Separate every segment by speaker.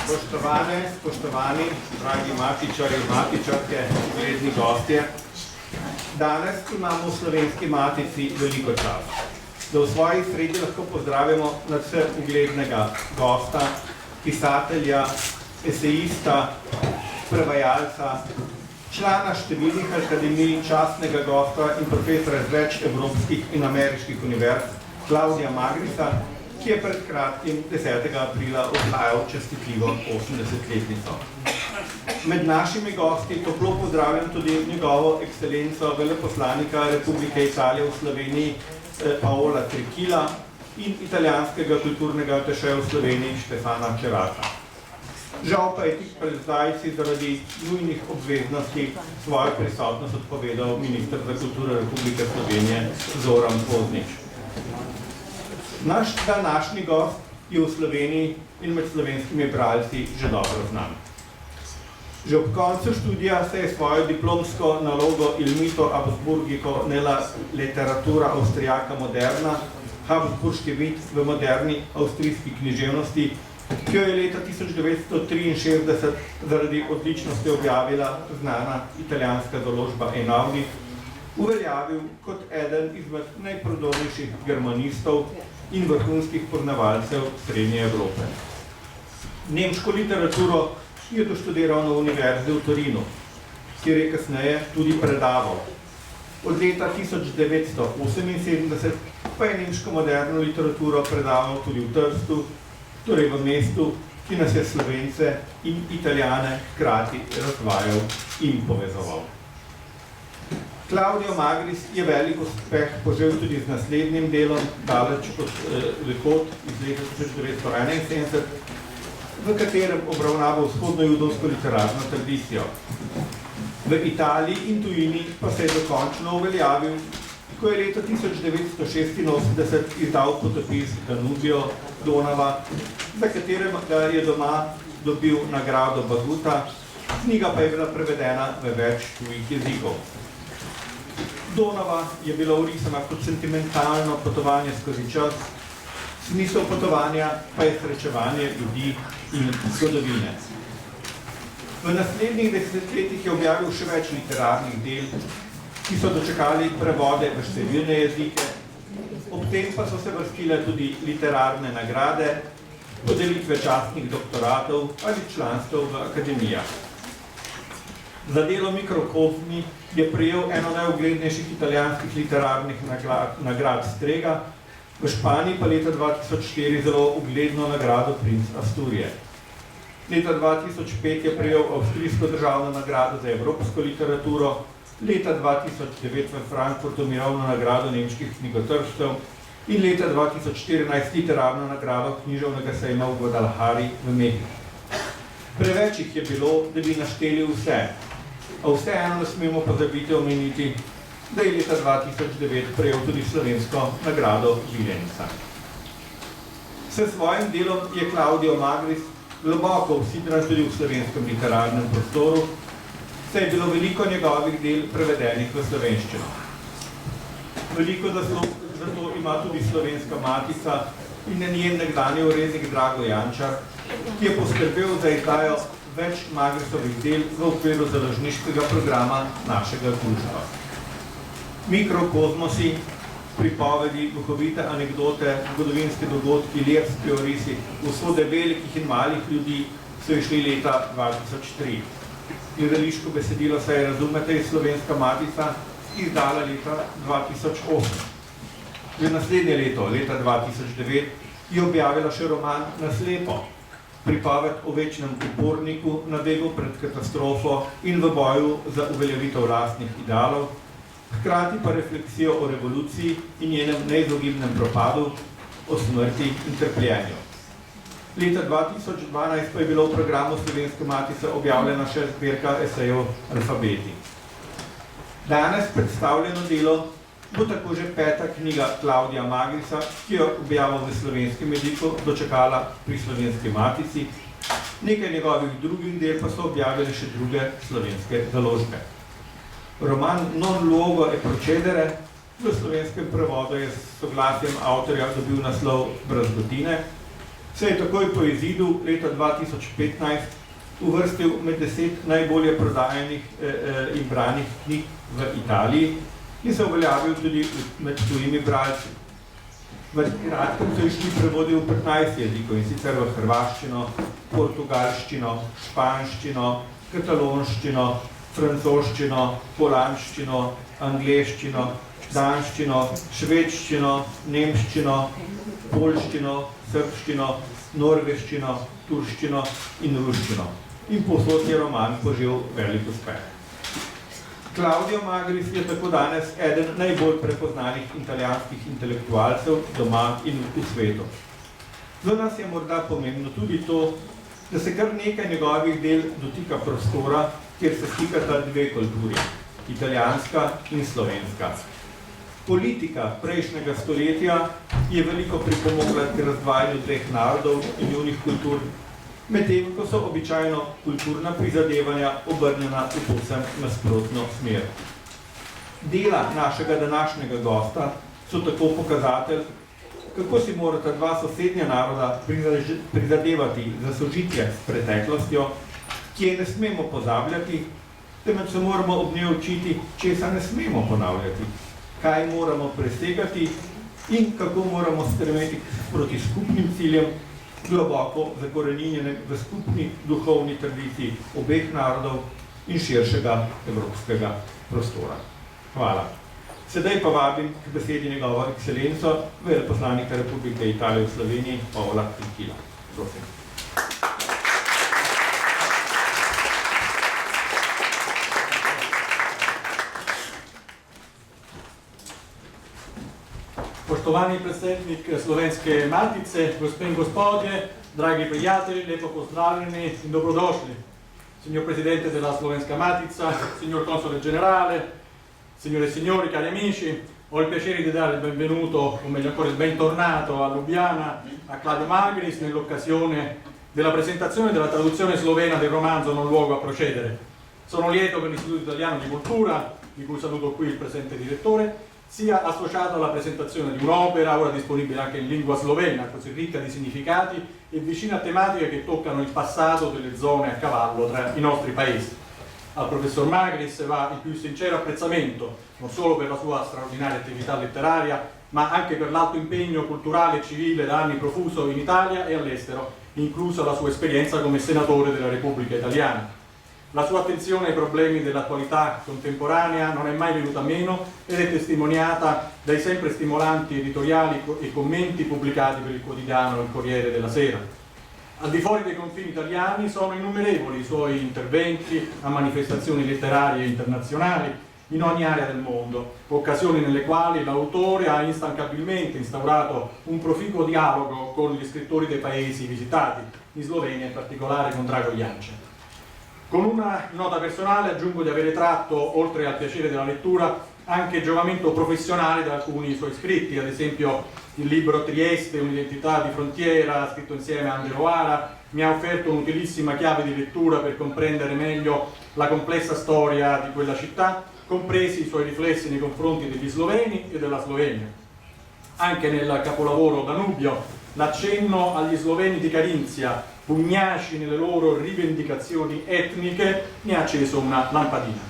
Speaker 1: Spoštovani, dragi matičari, matičarke, ugledni gostje, danes imamo v Slovenski matici veliko čast, da v svoji sredi lahko pozdravimo nadvse uglednega gosta, pisatelja, esejista, prevajalca, člana številnih akademij, častnega gosta in profesora iz več evropskih in ameriških univerz, Claudia Magrisa, ki je pred kratkim 10. aprila odhajal častitljivo 80-letnico. Med našimi gosti toplo pozdravljam tudi njegovo ekscelenco veleposlanika Republike Italije v Sloveniji Paola Trikila in italijanskega kulturnega atašeja v Sloveniji Štefana Čerata. Žal pa je tik pred zdajci zaradi nujnih obveznosti svojo prisotnost odpovedal minister za kulturo Republike Slovenije Zoran Poznič. Naš današnji gost je v Sloveniji in med slovenskimi bralci že dobro znan. Že ob koncu študija se je svojo diplomsko nalogo Il mito Habsburgico nella letteratura austriaca moderna, Habsburški mit v moderni avstrijski književnosti, ki jo je leta 1963 zaradi odličnosti objavila znana italijanska založba Einaudi, uveljavil kot eden izmed najprodornejših germanistov in vrhunskih poznavalcev Srednje Evrope. Nemško literaturo je doštudiral na univerzi v Torinu, kjer je kasneje tudi predaval. Od leta 1978 pa je nemško moderno literaturo predaval tudi v Trstu, torej v mestu, ki nas je Slovence in Italijane hkrati razdvajal in povezoval. Claudio Magris je velik uspeh požel tudi z naslednjim delom Daleč od Lekot iz leta 1971, v katerem obravnava vzhodno judovsko literarno tradicijo. V Italiji in tujini pa se je dokončno uveljavil, ko je leta 1986 izdal potopis Danubio Donava, za katerega je doma dobil nagrado Baguta, knjiga pa je bila prevedena v več tujih jezikov. Donava je bila orisana kot sentimentalno potovanje skozi čas, smisel potovanja pa je srečevanje ljudi in zgodovine. V naslednjih desetletjih je objavil še več literarnih del, ki so dočekali prevode v številne jezike, ob tem pa so se vrstile tudi literarne nagrade, podelitve častnih doktoratov ali članstev v akademijah. Za delo Mikrokozmi je prejel eno najuglednejših italijanskih literarnih nagrad Strega, v Španiji pa leta 2004 zelo ugledno nagrado Princ Asturije. Leta 2005 je prejel avstrijsko državno nagrado za evropsko literaturo, leta 2009 v Frankfurtu mirovno nagrado nemških knjigotržcev in leta 2014 literarno nagrado književnega sejma v Guadalajari v Mehiki. Preveč jih je bilo, da bi našteli vse, a vseeno ne smemo pozabiti omeniti, da je leta 2009 prejel tudi slovensko nagrado Vilenca. S svojim delom je Claudio Magris globoko vsidran tudi v slovenskem literarnem prostoru, saj je bilo veliko njegovih del prevedenih v slovenščino. Veliko zaslug zato ima tudi Slovenska matica in njen nekdanji urednik Drago Jančar, ki je poskrbel za izdajo več Magrisovih del v okviru založniškega programa našega društva. Mikrokozmosi, pripovedi, duhovite anekdote, zgodovinske dogodki, lirski orisi, usode velikih in malih ljudi so išli leta 2003. Gledališko besedilo se je Razumete iz Slovenska matica izdala leta 2008. Že naslednje leto, leta 2009, je objavila še roman Naslepo, pripoved o večnem uporniku na begu pred katastrofo in v boju za uveljavitev lastnih idealov, hkrati pa refleksijo o revoluciji in njenem neizogibnem propadu, o smrti in trpljenju. Leta 2012 pa je bilo v programu Slovenske matice objavljena še zbirka esejev Alfabeti. Danes predstavljeno delo bo tako že 5. knjiga Claudia Magrisa, ki jo objavil v slovenskem jeziku dočakala pri Slovenski matici. Nekaj njegovih drugih del pa so objavili še druge slovenske založbe. Roman Non luogo e procedere v slovenskem prevodu je s soglasjem avtorja dobil naslov Brazgotine, se je takoj po izidu leta 2015 uvrstil med 10 najbolje prodajanih in branih knjig v Italiji in se uveljavil tudi med tujimi bralci. V kratkem so išli prevodi v 15 jezikov, in sicer v hrvaščino, portugalščino, španščino, katalonščino, francoščino, polanščino, angleščino, danščino, švedščino, nemščino, poljščino, srbščino, norveščino, turščino in ruščino. In povsod je roman požel velik uspeh. Claudio Magris je tako danes eden najbolj prepoznanih italijanskih intelektualcev doma in v svetu. Za nas je morda pomembno tudi to, da se kar nekaj njegovih del dotika prostora, kjer se stikata dve kulturi, italijanska in slovenska. Politika prejšnjega stoletja je veliko pripomogla k razdvajanju dveh narodov in njunih kultur, medtem ko so običajno kulturna prizadevanja obrnjena v povsem nasprotno smer. Dela našega današnjega gosta so tako pokazatelj, kako si morata dva sosednja naroda prizadevati za sožitje s preteklostjo, ki je ne smemo pozabljati, temveč se moramo ob njej učiti, česa ne smemo ponavljati, kaj moramo presegati in kako moramo stremeti proti skupnim ciljem, globoko zakoreninjene v skupni duhovni tradiciji obeh narodov in širšega evropskega prostora. Hvala. Sedaj pa vabim k besedi njegovo ekscelenco, veleposlanika Republike Italije v Sloveniji, Pavla Pinkila. Prosim.
Speaker 2: Poštovani predsednik Slovenske Matice, gospe in gospodje, dragi prijatelji, lepo pozdravljeni in dobrodošli. Signor Presidente della Slovenska Matica, signor Console Generale, signore e signori, cari amici, ho il piacere di dare il benvenuto, o meglio ancora il bentornato a Lubiana, a Claudio Magris, nell'occasione della presentazione della traduzione slovena del romanzo Non luogo a procedere. Sono lieto per l'Istituto Italiano di Cultura, di cui saluto qui il presente direttore, sia associato alla presentazione di un'opera ora disponibile anche in lingua slovena, così ricca di significati e vicina a tematiche che toccano il passato delle zone a cavallo tra i nostri paesi. Al professor Magris va il più sincero apprezzamento, non solo per la sua straordinaria attività letteraria, ma anche per l'alto impegno culturale e civile da anni profuso in Italia e all'estero, inclusa la sua esperienza come senatore della Repubblica Italiana. La sua attenzione ai problemi dell'attualità contemporanea non è mai venuta meno ed è testimoniata dai sempre stimolanti editoriali e commenti pubblicati per il quotidiano Il Corriere della Sera. Al di fuori dei confini italiani sono innumerevoli i suoi interventi a manifestazioni letterarie internazionali in ogni area del mondo, occasioni nelle quali l'autore ha instancabilmente instaurato un proficuo dialogo con gli scrittori dei paesi visitati, in Slovenia in particolare con Drago Jančar. Con una nota personale aggiungo di avere tratto, oltre al piacere della lettura, anche giovamento professionale da alcuni suoi scritti, ad esempio il libro Trieste, un'identità di frontiera, scritto insieme a Angelo Ara, mi ha offerto un'utilissima chiave di lettura per comprendere meglio la complessa storia di quella città, compresi i suoi riflessi nei confronti degli sloveni e della Slovenia. Anche nel capolavoro Danubio, l'accenno agli sloveni di Carinzia, pugnaci nelle loro rivendicazioni etniche, mi ha acceso una lampadina.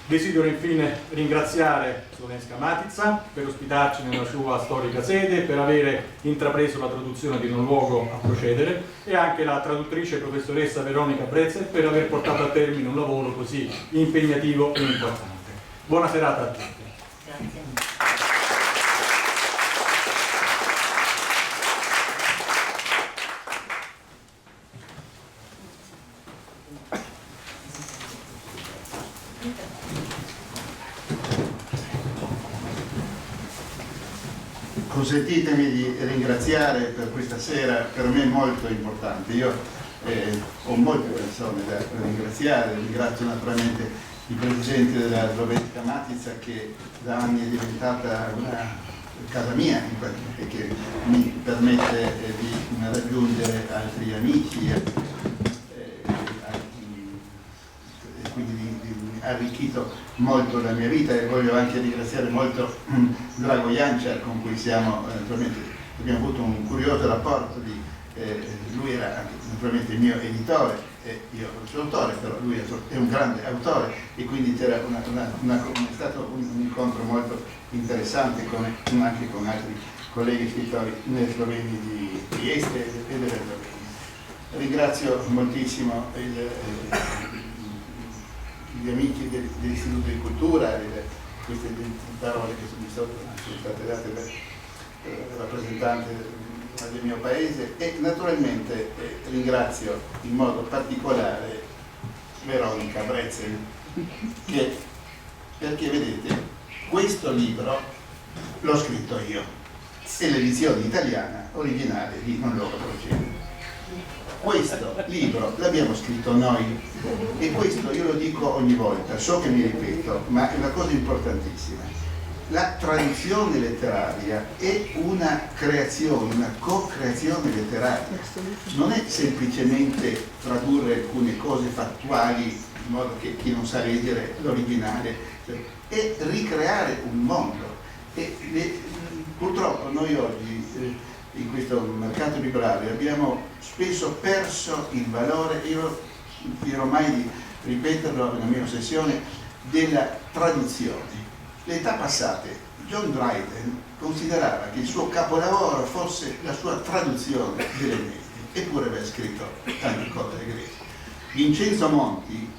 Speaker 2: Desidero infine ringraziare Slovenska Matica per ospitarci nella sua storica sede, per avere intrapreso la traduzione di Non luogo a procedere, e anche la traduttrice professoressa Veronica Brezel per aver portato a termine un lavoro così impegnativo e importante. Buona serata a tutti.
Speaker 3: Grazie.
Speaker 4: Consentitemi di ringraziare per questa sera, per me molto importante. Io ho molte persone da ringraziare, ringrazio naturalmente il Presidente della Slovenska Matica, che da anni è diventata una casa mia e che mi permette di raggiungere altri amici e quindi ha arricchito molto la mia vita, e voglio anche ringraziare molto Drago Jančar, con cui abbiamo avuto un curioso rapporto di lui era anche, naturalmente il mio editore, io il suo autore, però lui è un grande autore e quindi c'era è stato un incontro molto interessante anche con altri colleghi scrittori sloveni di Este e della Slovenia. Ringrazio moltissimo gli amici dell'Istituto di Cultura, queste parole che sono state date dal rappresentante del mio paese e naturalmente ringrazio in modo particolare Veronica Brezel perché vedete questo libro l'ho scritto io e l'edizione italiana originale di Non Loro Procede. Questo libro l'abbiamo scritto noi e questo io lo dico ogni volta, so che mi ripeto, ma è una cosa importantissima. La traduzione letteraria è una creazione, una co-creazione letteraria. Non è semplicemente tradurre alcune cose fattuali in modo che chi non sa leggere l'originale, è ricreare un mondo. Purtroppo noi oggi in questo mercato librario abbiamo spesso perso il valore, io non finirò mai di ripeterlo nella mia ossessione, della traduzione. Le età passate, John Dryden considerava che il suo capolavoro fosse la sua traduzione dell'Eneide, eppure aveva scritto tante cose greche. Vincenzo Monti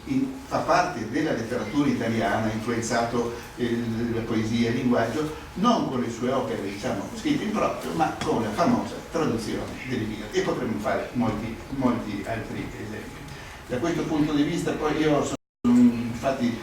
Speaker 4: fa parte della letteratura italiana, ha influenzato la poesia e il linguaggio, non con le sue opere, diciamo, scritte in proprio, ma con la famosa traduzione dell'Iliade. E potremmo fare molti altri esempi. Da questo punto di vista, poi io sono, infatti,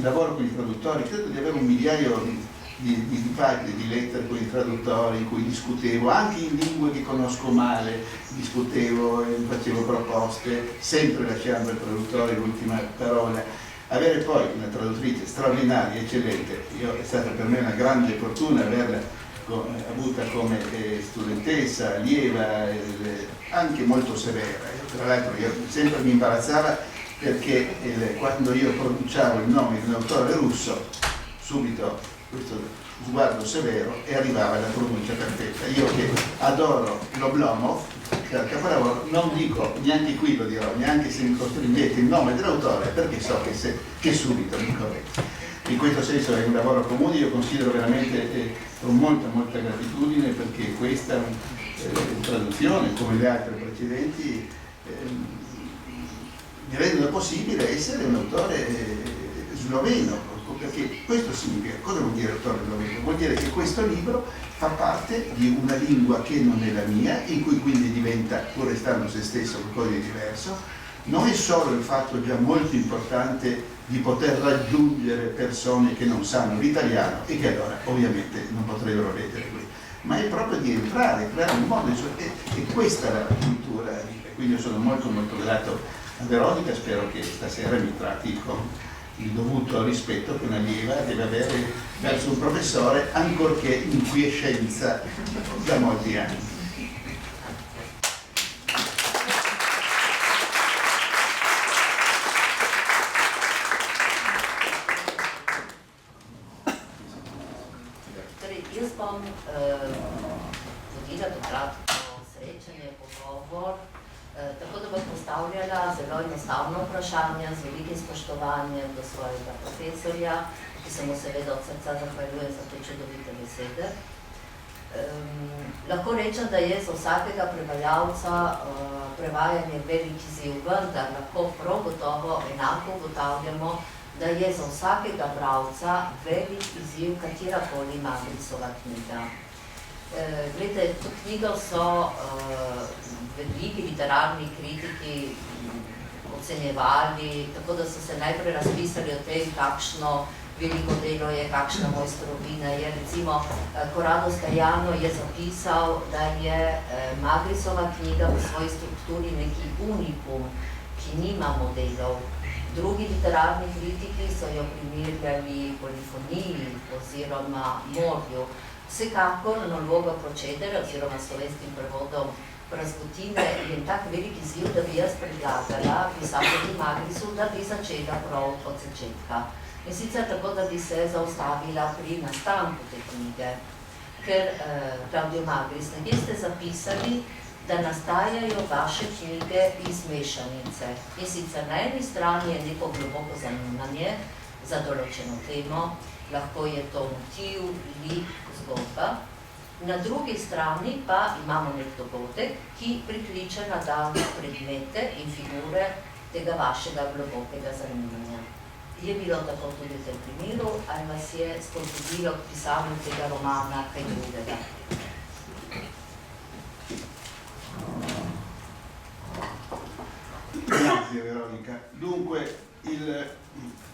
Speaker 4: lavoro con i traduttori, credo di avere 1 migliaio di pagine di lettere con i traduttori in cui discutevo, anche in lingue che conosco male, discutevo e facevo proposte, sempre lasciando al traduttore l'ultima parola. Avere poi una traduttrice straordinaria, eccellente, è stata per me una grande fortuna averla avuta come studentessa, allieva, anche molto severa. Tra l'altro io sempre mi imbarazzava perché quando io pronunciavo il nome di un autore russo, subito questo sguardo severo e arrivava la pronuncia perfetta. Io che adoro l'Oblomov, che è il capolavoro, non dico, neanche qui lo dirò, neanche se mi costringete il nome dell'autore, perché so che subito mi correggo. In questo senso è un lavoro comune, io considero veramente con molta gratitudine perché questa traduzione, come le altre precedenti, mi rendono possibile essere un autore sloveno, perché questo significa, cosa vuol dire autore sloveno? Vuol dire che questo libro fa parte di una lingua che non è la mia, in cui quindi diventa, pur restando se stesso, qualcosa di diverso. Non è solo il fatto già molto importante di poter raggiungere persone che non sanno l'italiano e che allora ovviamente non potrebbero leggere qui, ma è proprio di entrare, creare un mondo, e questa è la cultura. Quindi io sono molto grato a Veronica, spero che stasera mi tratti con il dovuto rispetto che un'allieva deve avere verso un professore, ancorché in quiescenza da molti anni.
Speaker 3: Jaz bom vodila kratko srečanje, pogovor, tako da bom postavljala zelo enostavno vprašanje z velikim spoštovanjem do svojega profesorja, ki se mu seveda od srca zahvaljujem za te čudovite besede. Lahko rečem, da je za vsakega prevajalca prevajanje velik izziv, vendar lahko prav gotovo enako ugotavljamo, da je za vsakega bralca velik izziv katerakoli Magričeva knjiga. Glede, to knjigo so veliki literarni kritiki ocenjevali, tako da so se najprej razpisali o tem, kakšno veliko delo je, kakšna mojstrovina je. Recimo, Corrado Scaiano je zapisal, da je Magričeva knjiga v svoji strukturi neki unikum, ki nima modelov. Drugi literarni kritiki so jo primerjali polifoniji oziroma morju. Vsekakor Naloga Procedere oziroma slovenskim prevodom Prazgotine je tak velik izziv, da bi jaz predlagala pisatelju Magriču, da bi začela prav od začetka. In sicer tako, da bi se zaustavila pri nastanku te knjige. Ker Claudio Magrič, nekje ste zapisali, da nastajajo vaše knjige iz mešanice. In sicer na eni strani je neko globoko zanimanje za določeno temo, lahko je to motiv, lik, zgodba. Na drugi strani pa imamo nek dogodek, ki prikliče na dan predmete in figure tega vašega globokega zanimanja. Je bilo tako tudi v tem primeru, ali vas je spodbudilo k pisanju tega romana kaj drugega?
Speaker 4: Grazie Veronica. Dunque,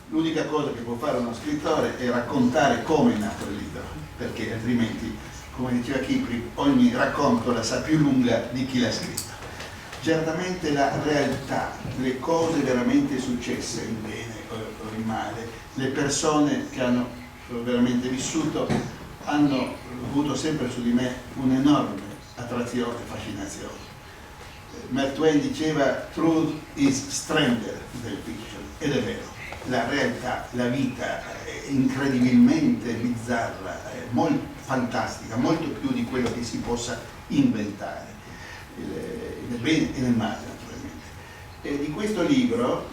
Speaker 4: l'unica cosa che può fare uno scrittore è raccontare come è nato il libro, perché altrimenti, come diceva Kipling, ogni racconto la sa più lunga di chi l'ha scritto. Certamente la realtà, le cose veramente successe, in bene o in male, le persone che hanno veramente vissuto hanno avuto sempre su di me un'enorme attrazione e fascinazione. Mark Twain diceva truth is stranger than fiction, ed è vero, la realtà, la vita è incredibilmente bizzarra, è molto fantastica, molto più di quello che si possa inventare, nel bene e nel male naturalmente. E di questo libro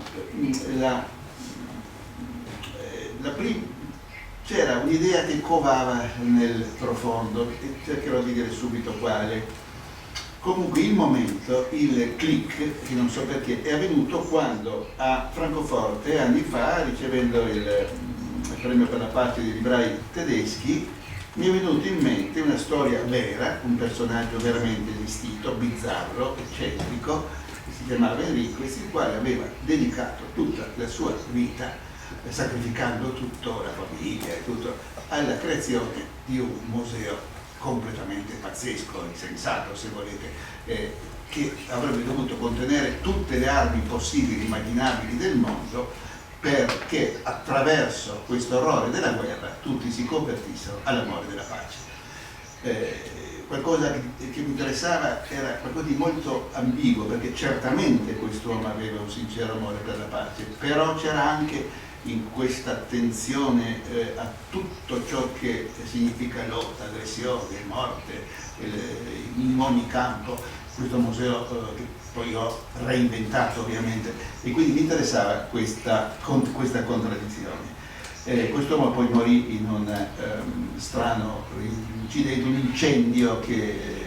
Speaker 4: c'era un'idea che covava nel profondo, e cercherò di dire subito quale. Comunque il momento, il click, che non so perché, è avvenuto quando a Francoforte, anni fa, ricevendo il premio per la pace dei librai tedeschi, mi è venuto in mente una storia vera, un personaggio veramente esistito, bizzarro, eccentrico, che si chiamava Enrico, il quale aveva dedicato tutta la sua vita, sacrificando tutto, la famiglia e tutto, alla creazione di un museo completamente pazzesco, insensato se volete, che avrebbe dovuto contenere tutte le armi possibili e immaginabili del mondo perché attraverso questo orrore della guerra tutti si convertissero all'amore della pace. Qualcosa che mi interessava era qualcosa di molto ambiguo, perché certamente quest'uomo aveva un sincero amore per la pace, però c'era anche in questa attenzione a tutto ciò che significa lotta, aggressione, morte, in ogni campo, questo museo che poi ho reinventato ovviamente, e quindi mi interessava questa contraddizione. Quest'uomo poi morì in un strano incidente, un incendio che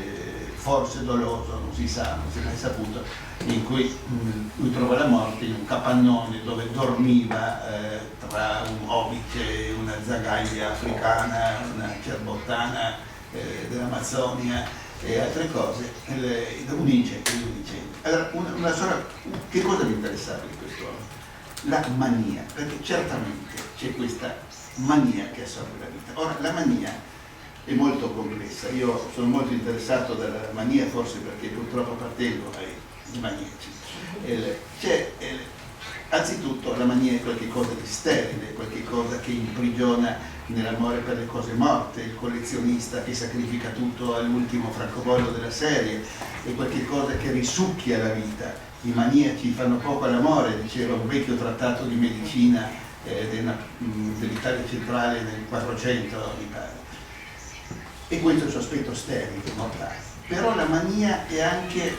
Speaker 4: forse doloso, non si sa, non si è mai saputo, in cui lui trova la morte in un capannone dove dormiva tra un obice, una zagaglia africana, una cerbottana dell'Amazzonia e altre cose, un incendio. Allora, che cosa mi interessava di quest'uomo? La mania, perché certamente c'è questa mania che assorbe la vita. Ora, la mania è molto complessa, io sono molto interessato dalla mania, forse perché purtroppo appartengo ai maniaci. Anzitutto la mania è qualcosa di sterile, qualcosa che imprigiona nell'amore per le cose morte, il collezionista che sacrifica tutto all'ultimo francobollo della serie, è qualcosa che risucchia la vita. I maniaci fanno poco all'amore, diceva un vecchio trattato di medicina dell'Italia centrale nel 400, mi pare. E questo è il suo aspetto sterile, mortale. Però la mania è anche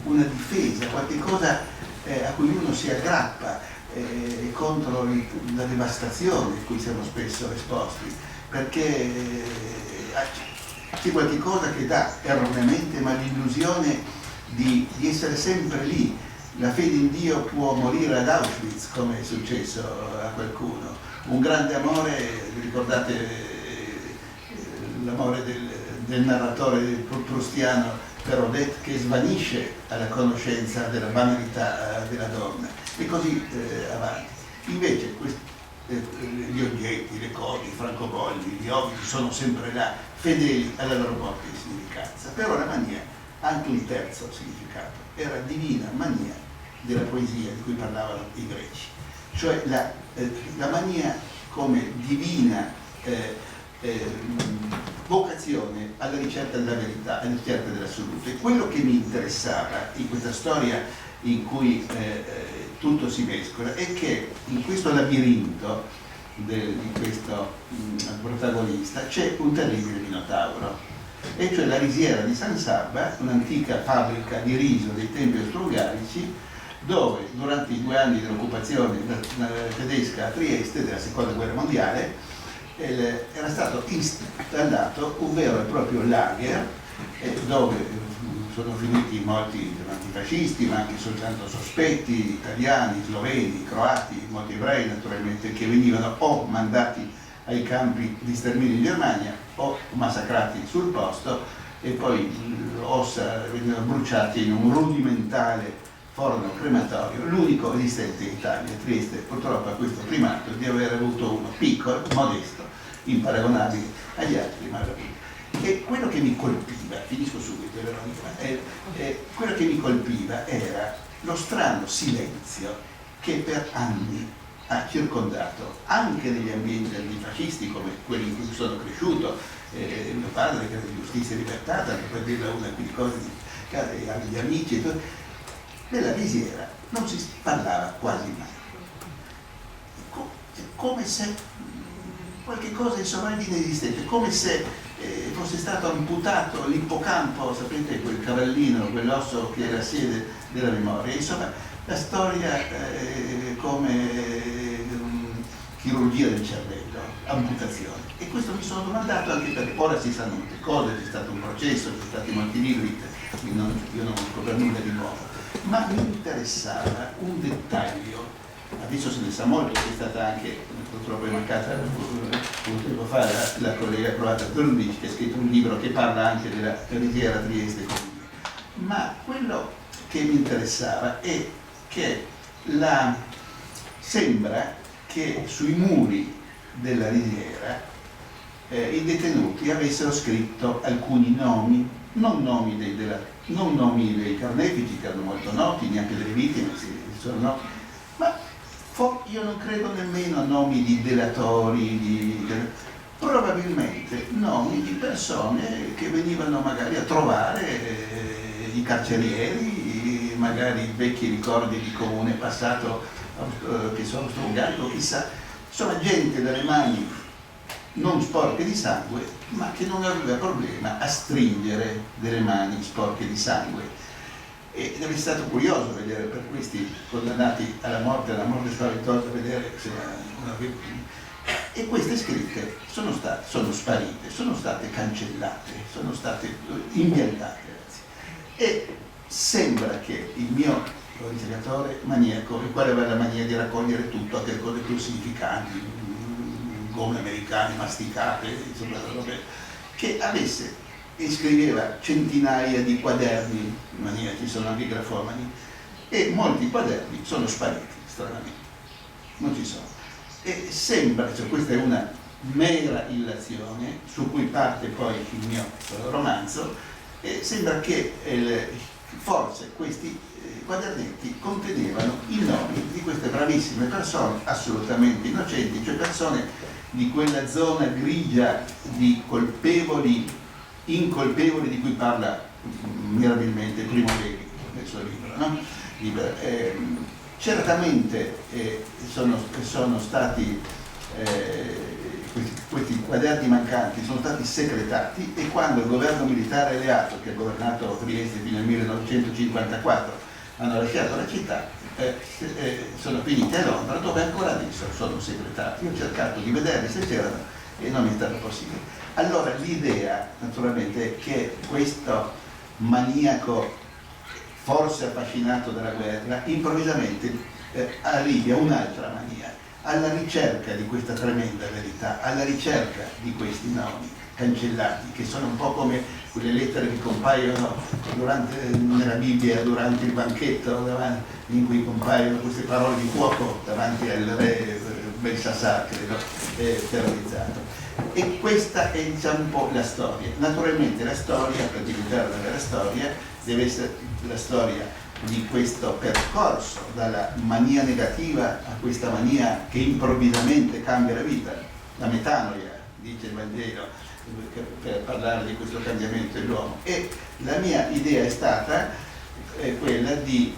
Speaker 4: una difesa, qualcosa a cui uno si aggrappa contro la devastazione a cui siamo spesso esposti, perché c'è qualcosa che dà erroneamente ma l'illusione di essere sempre lì. La fede in Dio può morire ad Auschwitz, come è successo a qualcuno. Un grande amore, vi ricordate l'amore del narratore prustiano per Odette, che svanisce alla conoscenza della banalità della donna, e così avanti. Invece gli oggetti, le cose, i francobolli, gli obiti sono sempre là, fedeli alla loro morte e significanza. Però la mania ha anche un terzo significato, era divina mania della poesia di cui parlavano i greci, cioè la mania come divina vocazione alla ricerca della verità, alla ricerca dell'assoluto. E quello che mi interessava in questa storia in cui tutto si mescola è che in questo labirinto di questo protagonista c'è un terribile minotauro, e cioè la risiera di San Sabba, un'antica fabbrica di riso dei tempi austro-ungarici, dove durante i 2 anni dell'occupazione tedesca a Trieste della seconda guerra mondiale era stato installato un vero e proprio lager dove sono finiti molti antifascisti, ma anche soltanto sospetti, italiani, sloveni, croati, molti ebrei naturalmente, che venivano o mandati ai campi di sterminio in Germania o massacrati sul posto e poi ossa venivano bruciati in un rudimentale forno crematorio, l'unico esistente in Italia. Trieste purtroppo ha questo primato di aver avuto uno piccolo, modesto, imparagonabile agli altri, ma e quello che mi colpiva, finisco subito Veronica, quello che mi colpiva era lo strano silenzio che per anni ha circondato anche negli ambienti antifascisti come quelli in cui sono cresciuto, mio padre che era di Giustizia e Libertà, tanto per dirla una di cose agli amici e tutto, della risiera non si parlava quasi mai, come se qualche cosa insomma di inesistente, come se fosse stato amputato l'ippocampo, sapete, quel cavallino, quell'osso che è la sede della memoria. Insomma, la storia come chirurgia del cervello, amputazione. E questo mi sono domandato anche perché ora si sanno molte cose, c'è stato un processo, ci sono stati molti libri, io non ho per nulla di nuovo, ma mi interessava un dettaglio. Adesso se ne sa molto, che è stata anche, purtroppo è mancata un tempo fa la collega croata Drundic, che ha scritto un libro che parla anche della risiera Trieste. Ma quello che mi interessava è che sembra che sui muri della risiera i detenuti avessero scritto alcuni nomi, non nomi dei carnefici, che erano molto noti, neanche delle vittime, sono noti, ma io non credo nemmeno a nomi di delatori, probabilmente nomi di persone che venivano magari a trovare i carcerieri, magari vecchi ricordi di comune passato che sono austro-ungarico, chissà, insomma gente dalle mani non sporche di sangue, ma che non aveva problema a stringere delle mani sporche di sangue. Ed è stato curioso vedere per questi condannati alla morte spaventosa, vedere se e queste scritte sono sparite, sono state cancellate, sono state impiantate, e sembra che il mio ricercatore maniaco, il quale aveva la mania di raccogliere tutto, anche le cose più significanti, gomme americane masticate, insomma, che avesse e scriveva centinaia di quaderni, in maniera ci sono anche i grafomani, e molti quaderni sono spariti, stranamente, non ci sono. E sembra, cioè questa è una mera illazione su cui parte poi il mio romanzo, e sembra che forse questi quadernetti contenevano i nomi di queste bravissime persone assolutamente innocenti, cioè persone di quella zona grigia di colpevoli, incolpevoli, di cui parla mirabilmente Primo Levi nel suo libro, no? Certamente sono stati questi quaderni mancanti sono stati secretati, e quando il governo militare alleato, che ha governato Trieste fino al 1954, hanno lasciato la città, sono finiti a Londra, dove ancora adesso sono secretati. Io ho cercato di vedere se c'erano e non è stato possibile. Allora l'idea naturalmente è che questo maniaco, forse affascinato dalla guerra, improvvisamente arrivi a un'altra mania, alla ricerca di questa tremenda verità, alla ricerca di questi nomi cancellati, che sono un po' come quelle lettere che compaiono nella Bibbia durante il banchetto, in cui compaiono queste parole di fuoco davanti al re Belshazzar, credo, terrorizzato. E questa è, diciamo, un po' la storia. Naturalmente la storia, per diventare una vera storia, deve essere la storia di questo percorso dalla mania negativa a questa mania che improvvisamente cambia la vita, la metanoia, dice il Vangelo, per parlare di questo cambiamento dell'uomo. E la mia idea è stata quella di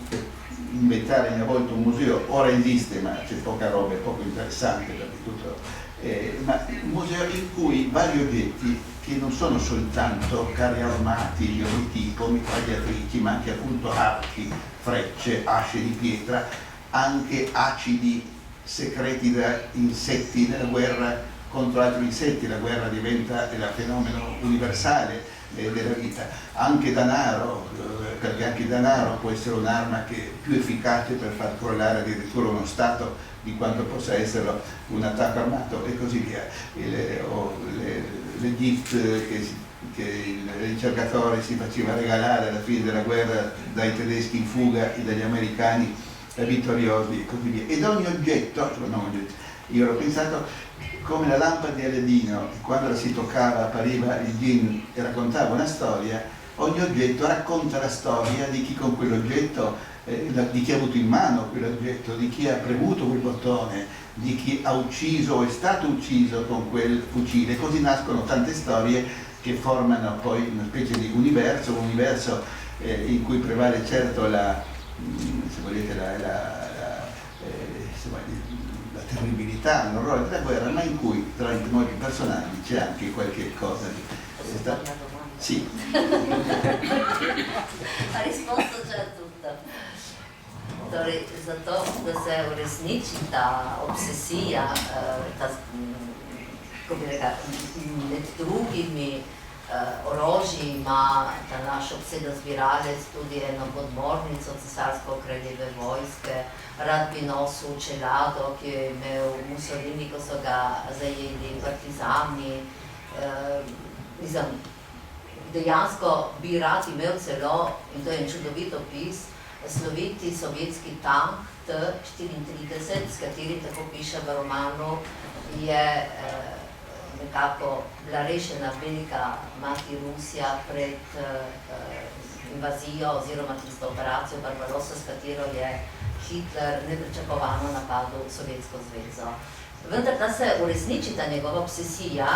Speaker 4: inventare una volta un museo. Ora esiste, ma c'è poca roba, è poco interessante, perché tutto ma un museo in cui vari oggetti che non sono soltanto carri armati di ogni tipo, mitragliatrici, ma anche appunto archi, frecce, asce di pietra, anche acidi segreti da insetti nella guerra contro altri insetti. La guerra diventa il fenomeno universale della vita, anche danaro, perché anche il danaro può essere un'arma che è più efficace per far crollare addirittura uno Stato di quanto possa esserlo un attacco armato, e così via. Le gift che il ricercatore si faceva regalare alla fine della guerra dai tedeschi in fuga e dagli americani vittoriosi, e così via. Ed ogni oggetto, io l'ho pensato come la lampada di Aladino, quando la si toccava appariva il djinn e raccontava una storia. Ogni oggetto racconta la storia di chi con quell'oggetto, di chi ha avuto in mano quell'oggetto, di chi ha premuto quel bottone, di chi ha ucciso o è stato ucciso con quel fucile. Così nascono tante storie che formano poi una specie di universo, un universo in cui prevale certo la terribilità, l'orrore della guerra, ma in cui tra i molti personaggi c'è anche qualche cosa di... Sì.
Speaker 3: La risposta c'è tutta. Torej, zato, da se uresniči ta obsesija, kako bi rekla, med drugimi orožji ima ta naš obsedozbiralec tudi eno podmornico cesarsko-kraljeve vojske, rad bi nosil čelado, ki je imel Mussolini, ko so ga zajeli partizani. Dejansko bi rad imel celo, in to je en čudovit opis, sloviti sovjetski tank T-34, s katerim, tako piše v romanu, je nekako bila rešena velika mati Rusija pred invazijo oziroma tisto operacijo Barbarossa, s katero je Hitler nepričakovano napadel Sovjetsko zvezo. Vendar, da se uresniči ta njegova obsesija,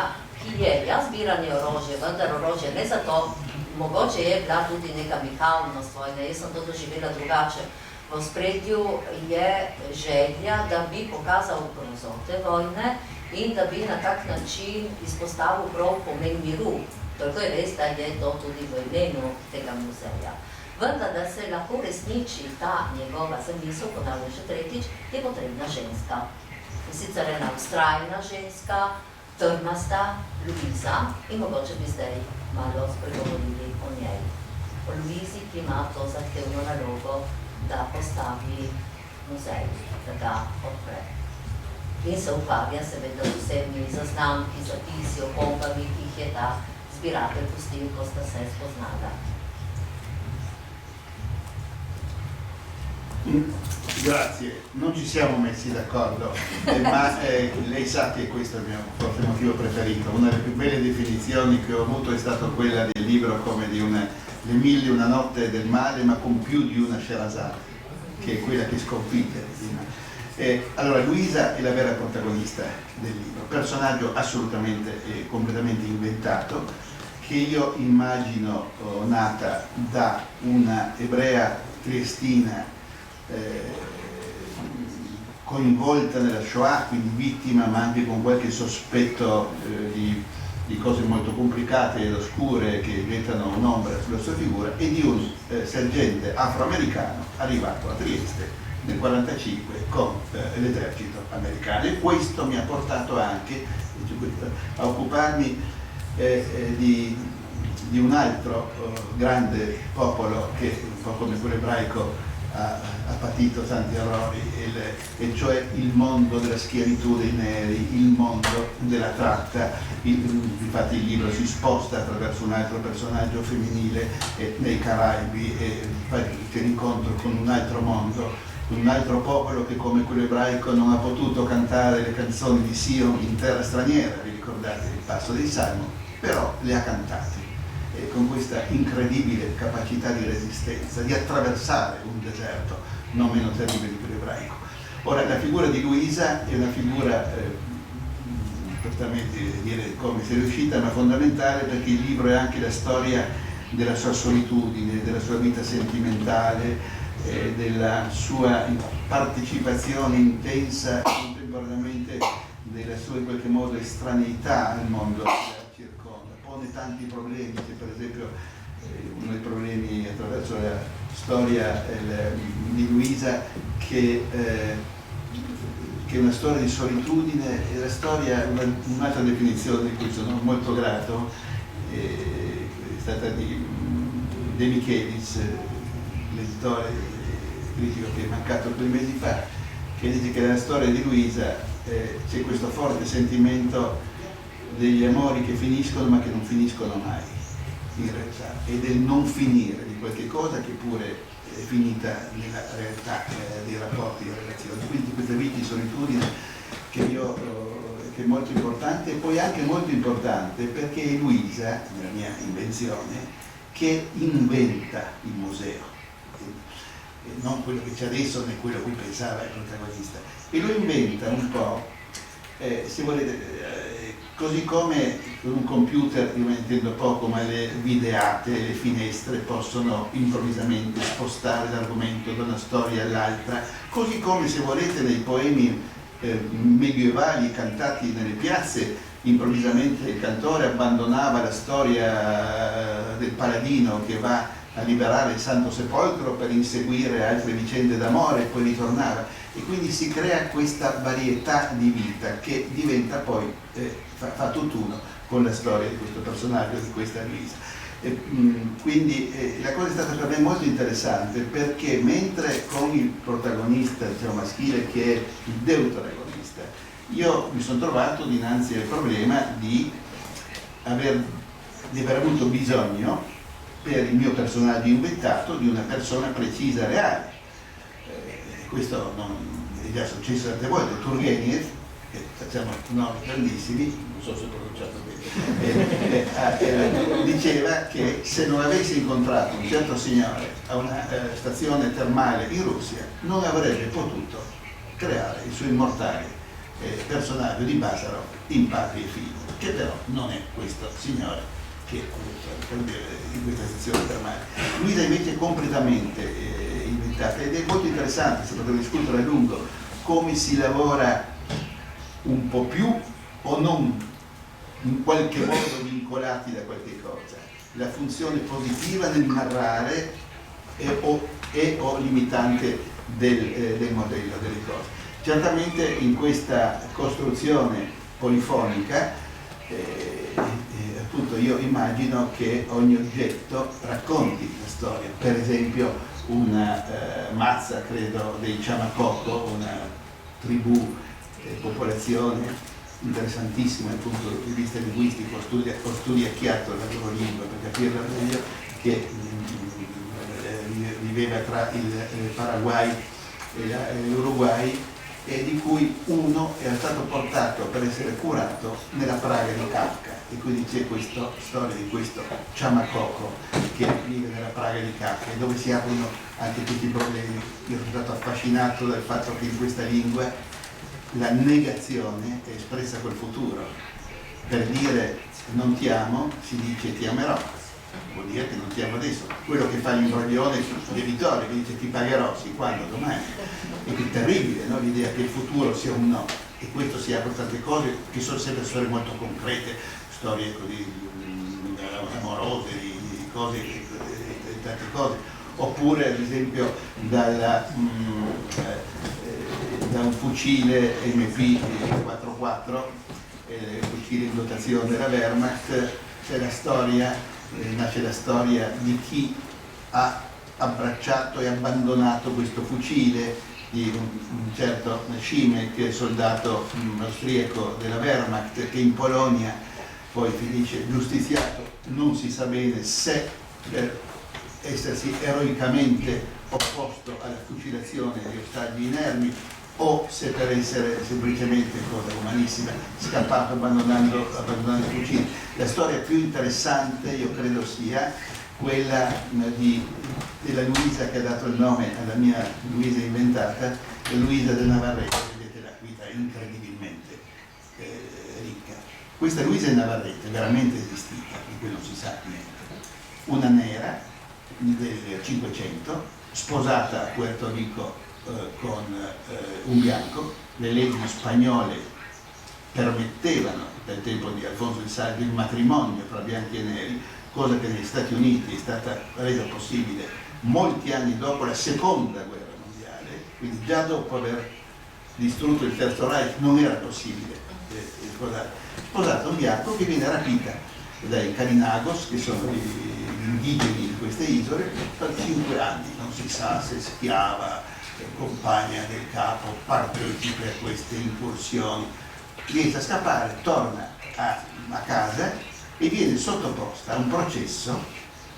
Speaker 3: ki je zbiranje orožja, vendar orožje ne zato, mogoče je bila tudi neka vitalnost vojne, jaz sem to doživela drugače. V ospredju je želja, da bi pokazal grozote vojne in da bi na tak način izpostavil prav pomen miru. Toliko je res, da je to tudi v imenu tega muzeja. Vendar, da se lahko resniči ta njegova zamisel, ponavljam še tretjič, je potrebna ženska. In sicer ena vztrajna ženska, trmasta, Luiza, in mogoče bi zdaj malo spregovorili o njej. O Luizi, ki ima to zahtevno nalogo, da postavi muzej, da ga odpre. In se ukvarja seveda z vsemi zaznamki, zapisi, opombami, ki jih je ta zbiratelj pustil, ko sta se spoznala.
Speaker 4: Grazie, non ci siamo messi d'accordo, ma lei sa che questo è il mio forse motivo preferito. Una delle più belle definizioni che ho avuto è stata quella del libro come di Le mille e una notte del male, ma con più di una Sherazade, che è quella che sconfigge. Allora, Luisa è la vera protagonista del libro, personaggio assolutamente e completamente inventato, che io immagino nata da una ebrea triestina coinvolta nella Shoah, quindi vittima, ma anche con qualche sospetto di cose molto complicate ed oscure che gettano un'ombra sulla sua figura, e di un sergente afroamericano arrivato a Trieste nel 1945 con l'esercito americano. E questo mi ha portato anche a occuparmi di un altro grande popolo che, un po' come quello ebraico, ha patito tanti errori, e cioè il mondo della schiavitù dei neri, il mondo della tratta. Infatti il libro si sposta attraverso un altro personaggio femminile nei Caraibi, e c'è l'incontro con un altro mondo, un altro popolo che, come quello ebraico, non ha potuto cantare le canzoni di Sion in terra straniera, vi ricordate il passo dei Salmo, però le ha cantate. Con questa incredibile capacità di resistenza, di attraversare un deserto non meno terribile di quello ebraico. Ora, la figura di Luisa è una figura, certamente dire come sia riuscita, ma fondamentale, perché il libro è anche la storia della sua solitudine, della sua vita sentimentale, della sua partecipazione intensa contemporaneamente nella sua in qualche modo estraneità al mondo che la circonda, pone tanti problemi, che per esempio uno dei problemi attraverso la storia di Luisa che è una storia di solitudine, è la storia, un'altra definizione di cui sono molto grato, è stata di De Michelis, l'editore critico che è mancato 2 mesi fa, che dice che nella storia di Luisa c'è questo forte sentimento degli amori che finiscono ma che non finiscono mai, in realtà, e del non finire di qualche cosa che pure è finita nella realtà dei rapporti, delle relazioni. Quindi questa vita di solitudine che è molto importante, e poi anche molto importante perché è Luisa, nella mia invenzione, che inventa il museo, non quello che c'è adesso né quello a cui pensava il protagonista, e lo inventa un po', se volete, così come con un computer, io me ne intendo poco, ma le videate, le finestre possono improvvisamente spostare l'argomento da una storia all'altra, così come, se volete, nei poemi medievali cantati nelle piazze, improvvisamente il cantore abbandonava la storia del paladino che va a liberare il Santo Sepolcro per inseguire altre vicende d'amore e poi ritornava, e quindi si crea questa varietà di vita che diventa poi, fa tutt'uno con la storia di questo personaggio, di questa Luisa. Quindi la cosa è stata per me molto interessante, perché mentre con il protagonista, diciamo, maschile, che è il deuteragonista, io mi sono trovato dinanzi al problema di aver avuto bisogno, per il mio personaggio inventato, di una persona precisa, reale. Questo è già successo tante volte. Turgenev, che facciamo nomi grandissimi, non so se ho pronunciato bene, diceva che se non avesse incontrato un certo signore a una stazione termale in Russia, non avrebbe potuto creare il suo immortale personaggio di Basarov in Padri e Figli, che però non è questo signore che in questa stazione termale. Luisa invece è completamente inventata, ed è molto interessante, se potremmo discutere a lungo, come si lavora un po' più o non in qualche modo vincolati da qualche cosa, la funzione positiva nel narrare o limitante del modello delle cose. Certamente in questa costruzione polifonica appunto io immagino che ogni oggetto racconti la storia. Per esempio una mazza, credo, dei Chamacocco, una tribù, popolazione interessantissima dal punto di vista linguistico, ho studiacchiato la loro lingua per capirla meglio, che viveva tra il Paraguay e l'Uruguay, e di cui uno era stato portato per essere curato nella Praga di Kafka, e quindi c'è questa storia di questo Chamacocco che vive nella Praga di Kafka, e dove si aprono anche tutti i problemi. Io sono stato affascinato dal fatto che in questa lingua la negazione è espressa col futuro. Per dire non ti amo si dice ti amerò, vuol dire che non ti amo adesso. Quello che fa l'imbroglione debitore, che dice ti pagherò, sì, quando? Domani. E che è terribile, no? L'idea che il futuro sia un no, e questo si apre tante cose che sono sempre storie molto concrete, storie così amorose, di cose, di tante cose. Oppure ad esempio da un fucile MP44, fucile in dotazione della Wehrmacht, c'è la storia, nasce la storia di chi ha abbracciato e abbandonato questo fucile, di un certo Schimek, soldato austriaco della Wehrmacht, che in Polonia poi finisce giustiziato, non si sa bene se per essersi eroicamente opposto alla fucilazione degli ostaggi inermi o se per essere semplicemente, cosa umanissima, scappato abbandonando il fucile. La storia più interessante, io credo, sia quella della Luisa che ha dato il nome alla mia Luisa inventata, la Luisa del Navarrete. Vedete, la vita è incredibilmente ricca. Questa Luisa del Navarrete è veramente esistita, di cui non si sa niente. Una nera del 500, sposata a Puerto Rico con un bianco. Le leggi spagnole permettevano dal tempo di Alfonso il Saggio il matrimonio tra bianchi e neri, cosa che negli Stati Uniti è stata resa possibile molti anni dopo la seconda guerra mondiale, quindi già dopo aver distrutto il Terzo Reich non era possibile sposare un bianco che viene rapita dai Kalinagos, che sono gli indigeni di queste isole, per 5 anni, non si sa se schiava, compagna del capo, partecipe a queste incursioni, riesce a scappare, torna a casa e viene sottoposta a un processo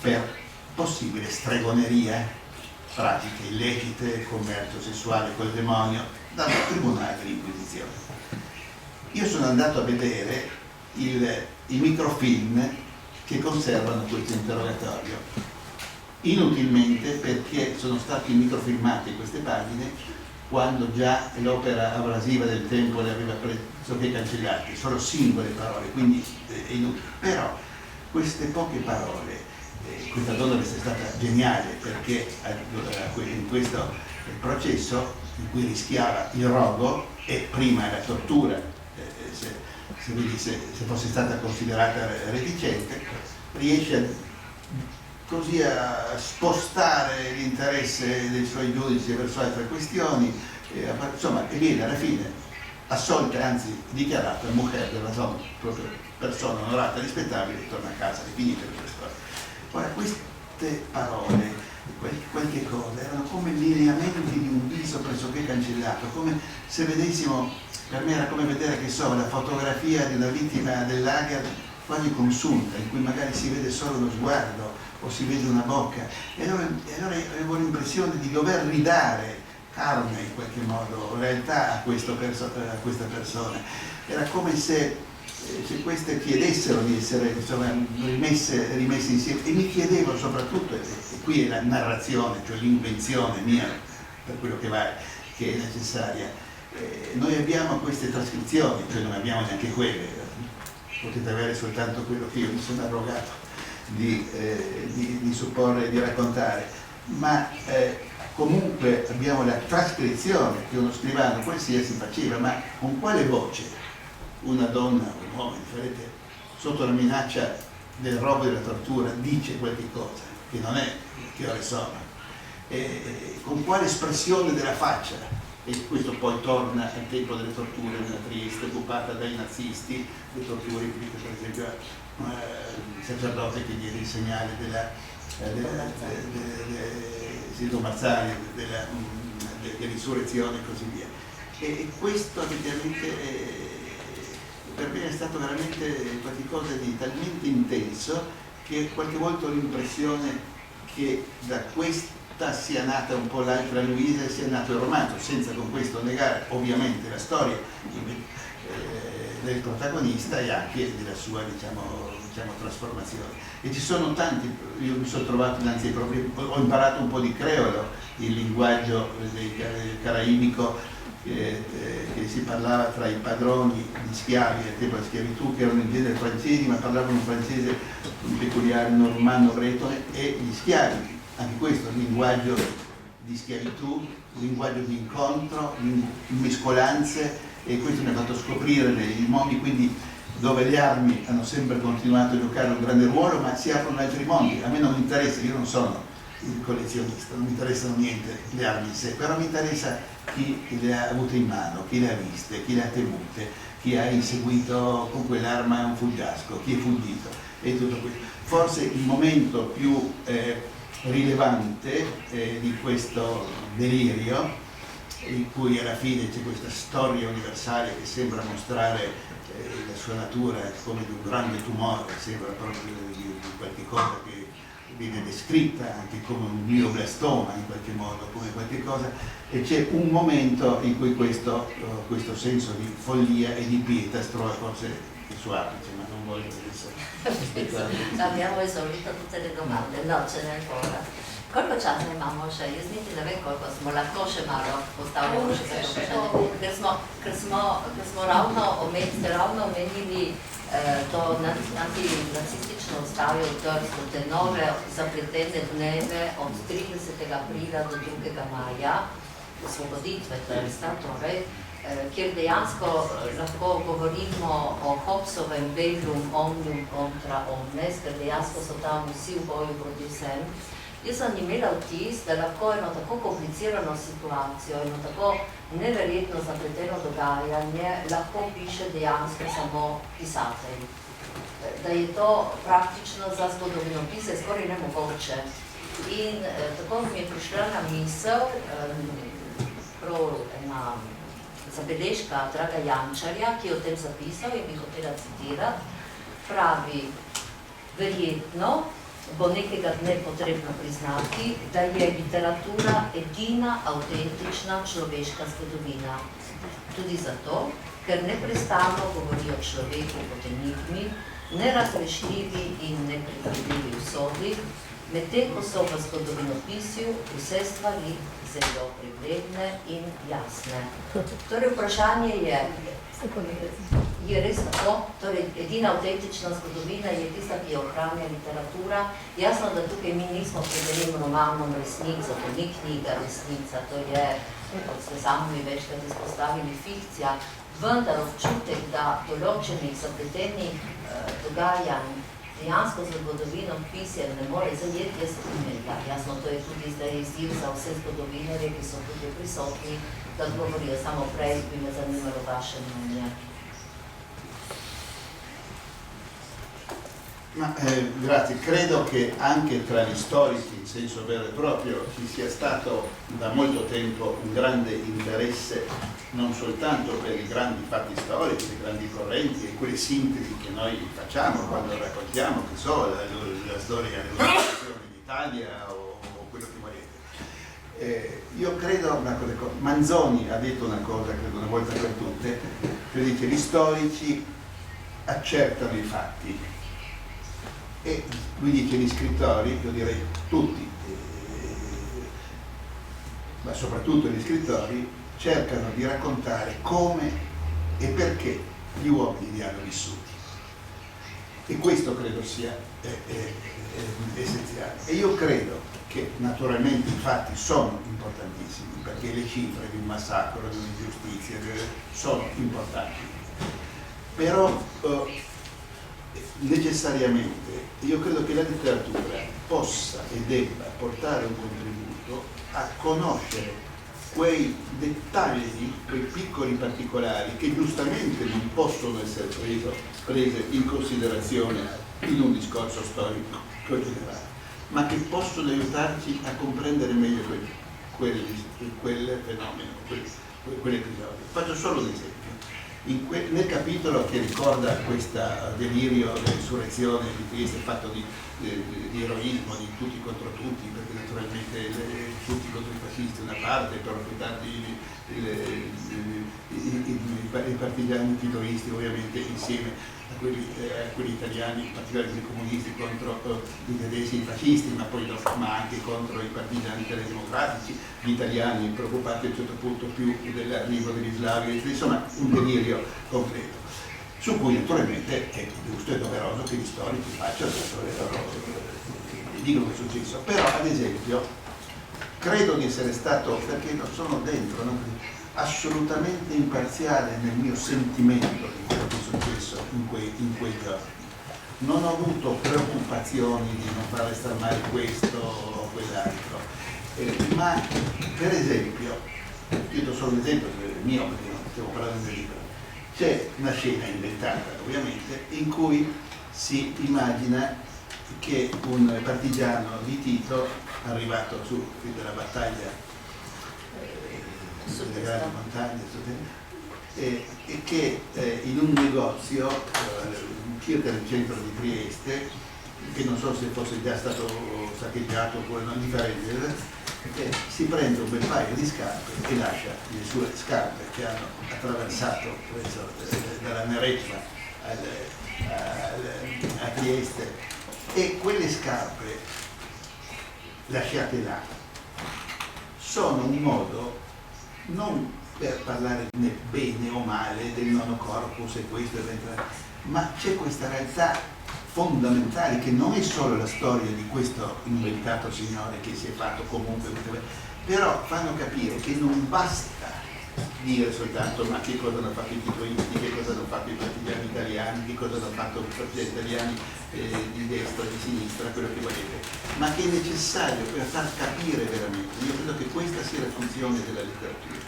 Speaker 4: per possibile stregoneria, pratiche illecite, commercio sessuale col demonio, dal tribunale dell'Inquisizione. Io sono andato a vedere i microfilm che conservano questo interrogatorio, inutilmente, perché sono stati microfilmati queste pagine quando già l'opera abrasiva del tempo le aveva pressoché cancellate, sono singole parole, quindi è inutile. Però queste poche parole, questa donna deve essere stata geniale, perché in questo processo in cui rischiava il rogo e prima la tortura, se fosse stata considerata reticente, riesce così a spostare l'interesse dei suoi giudici verso altre questioni, insomma, e viene alla fine assolta, anzi dichiarata mujer della zona, proprio persona onorata e rispettabile, e torna a casa, è finita la storia. Ora, queste parole, qualche cosa, erano come lineamenti di un viso pressoché cancellato, come se vedessimo, per me era come vedere, che so, la fotografia di una vittima del lager quasi consunta, in cui magari si vede solo lo sguardo o si vede una bocca, e allora avevo l'impressione di dover ridare carne, in qualche modo, realtà a questa persona. Era come se queste chiedessero di essere, insomma, rimesse insieme, e mi chiedevo soprattutto, e qui è la narrazione, cioè l'invenzione mia, per quello che vale, che è necessaria. Noi abbiamo queste trascrizioni, cioè non abbiamo neanche quelle, potete avere soltanto quello che io mi sono arrogato di supporre e di raccontare, ma comunque abbiamo la trascrizione che uno scrivano qualsiasi faceva, ma con quale voce una donna o un uomo, differente, sotto la minaccia del rogo e della tortura, dice qualche cosa, che non è che ore sono, con quale espressione della faccia. E questo poi torna al tempo delle torture nella Trieste occupata dai nazisti, le torture inflitte per esempio il sacerdote che diede il segnale della Silvio Marzani, della risurrezione e così via. E questo effettivamente per me è stato veramente qualcosa di talmente intenso che qualche volta ho l'impressione che da questa sia nata un po' l'altra Luisa e sia nato il romanzo, senza con questo negare ovviamente la storia del protagonista e anche della sua diciamo trasformazione. E ci sono tanti, io mi sono trovato innanzi proprio, ho imparato un po' di creolo, il linguaggio del caraibico che si parlava tra i padroni di schiavi del tempo della schiavitù, che erano in genere francesi ma parlavano un francese peculiare normanno-bretone, e gli schiavi. Anche questo è un linguaggio di schiavitù, un linguaggio di incontro, di mescolanze, e questo mi ha fatto scoprire dei mondi quindi dove le armi hanno sempre continuato a giocare un grande ruolo, ma si aprono altri mondi. A me non interessa, io non sono il collezionista, non mi interessano niente le armi in sé, però mi interessa chi le ha avute in mano, chi le ha viste, chi le ha temute, chi ha inseguito con quell'arma un fuggiasco, chi è fuggito e tutto questo. Forse il momento più rilevante di questo delirio, in cui alla fine c'è questa storia universale che sembra mostrare la sua natura come di un grande tumore, sembra proprio di qualche cosa che viene descritta anche come un glioblastoma in qualche modo, come qualche cosa, e c'è un momento in cui questo senso di follia e di pietas trova forse il suo apice, ma non voglio adesso
Speaker 3: Abbiamo esaurito tutte le domande, no, ce n'è ancora. Koliko časa imamo še? Jaz niti ne vem, koliko smo lahko še malo postavljamo še za vprašanje. Ker smo ravno omenili to antinacistično vzstavje v Trstu, te nove zapletene dneve od 30. aprila do 2. maja, osvoboditve Trsta, torej, kjer dejansko lahko govorimo o Hobbesovem bellum omnium contra omnes, ker dejansko so tam vsi v boju proti vsem. Jaz sem imela vtis, da lahko eno tako komplicirano situacijo, eno tako neverjetno zapleteno dogajanje lahko piše dejansko samo pisatelj. Da je to praktično za zgodovinopise skoraj nemogoče. In tako mi je prišla na misel prav ena zabeležka Draga Jančarja, ki je o tem zapisal in bi hotela citirati, pravi: verjetno bo nekega dne potrebno priznati, da je literatura edina avtentična človeška zgodovina. Tudi zato, ker neprestano govori o človeku kot enigmi, nerazrešljivi in nepredvidljivi usodi, medtem ko so v zgodovinopisju vse stvari zelo privredne in jasne. Torej, vprašanje je res tako, torej edina avtentična zgodovina je tista, ki jo ohranja literatura. Jasno, da tukaj mi nismo pred enim romanom resnico, to ni knjiga resnica, to je, kot ste sami večkrat izpostavili, fikcija, vendar občutek, da določenih zapletenih dogajanj dejansko za zgodovino pisje ne more zajeti, jaz imela. Jasno, to je tudi zdaj izziv za vse zgodovinarje, ki so tudi prisotni, da odgovorijo. Samo prej bi me zanimalo vaše mnenje.
Speaker 4: Grazie, credo che anche tra gli storici in senso vero e proprio ci sia stato da molto tempo un grande interesse non soltanto per i grandi fatti storici, le grandi correnti e quelle sintesi che noi facciamo quando raccontiamo, che so, la storia dell'unificazione d'Italia o quello che volete. Io credo una cosa, Manzoni ha detto una cosa, credo una volta per tutte, che dice: gli storici accertano i fatti. E lui dice gli scrittori, io direi tutti, ma soprattutto gli scrittori, cercano di raccontare come e perché gli uomini li hanno vissuti. E questo credo sia essenziale. E io credo che naturalmente i fatti sono importantissimi, perché le cifre di un massacro, di un'ingiustizia sono importanti. Però necessariamente io credo che la letteratura possa e debba portare un contributo a conoscere quei dettagli, quei piccoli particolari che giustamente non possono essere prese in considerazione in un discorso storico generale, ma che possono aiutarci a comprendere meglio quel fenomeno, quell'episodio. Faccio solo un esempio. Nel capitolo che ricorda questo delirio dell'insurrezione di Trieste, fatto di eroismo di tutti contro tutti, perché naturalmente tutti contro i fascisti una parte, però più tardi i partigiani titoisti ovviamente insieme a quelli italiani, in particolare i comunisti contro i tedeschi, i fascisti, ma anche contro i partigiani democratici, gli italiani preoccupati a un certo punto più dell'arrivo degli slavi, insomma un delirio concreto, su cui naturalmente è giusto e doveroso che gli storici facciano dicono che è successo. Però ad esempio credo di essere stato, perché non sono dentro, assolutamente imparziale nel mio sentimento di quello che è successo in quei giorni. Non ho avuto preoccupazioni di non far restare male questo o quell'altro, ma per esempio, io do solo un esempio mio, perché non stiamo parlando del libro, c'è una scena inventata ovviamente in cui si immagina che un partigiano di Tito, arrivato su della battaglia delle grandi montagne, e che in un negozio circa nel centro di Trieste, che non so se fosse già stato saccheggiato oppure non differente, si prende un bel paio di scarpe e lascia le sue scarpe che hanno attraversato dalla Neretva a Trieste, e quelle scarpe lasciate là sono un modo non per parlare né bene o male del nono corpus e questo, ma c'è questa realtà fondamentale che non è solo la storia di questo inventato signore che si è fatto comunque, però fanno capire che non basta dire soltanto ma che cosa hanno fatto i titoisti, che cosa hanno fatto i partigiani italiani, che cosa hanno fatto i partigiani italiani di destra, di sinistra, quello che volete, ma che è necessario per far capire veramente. Io credo che questa sia la funzione della letteratura,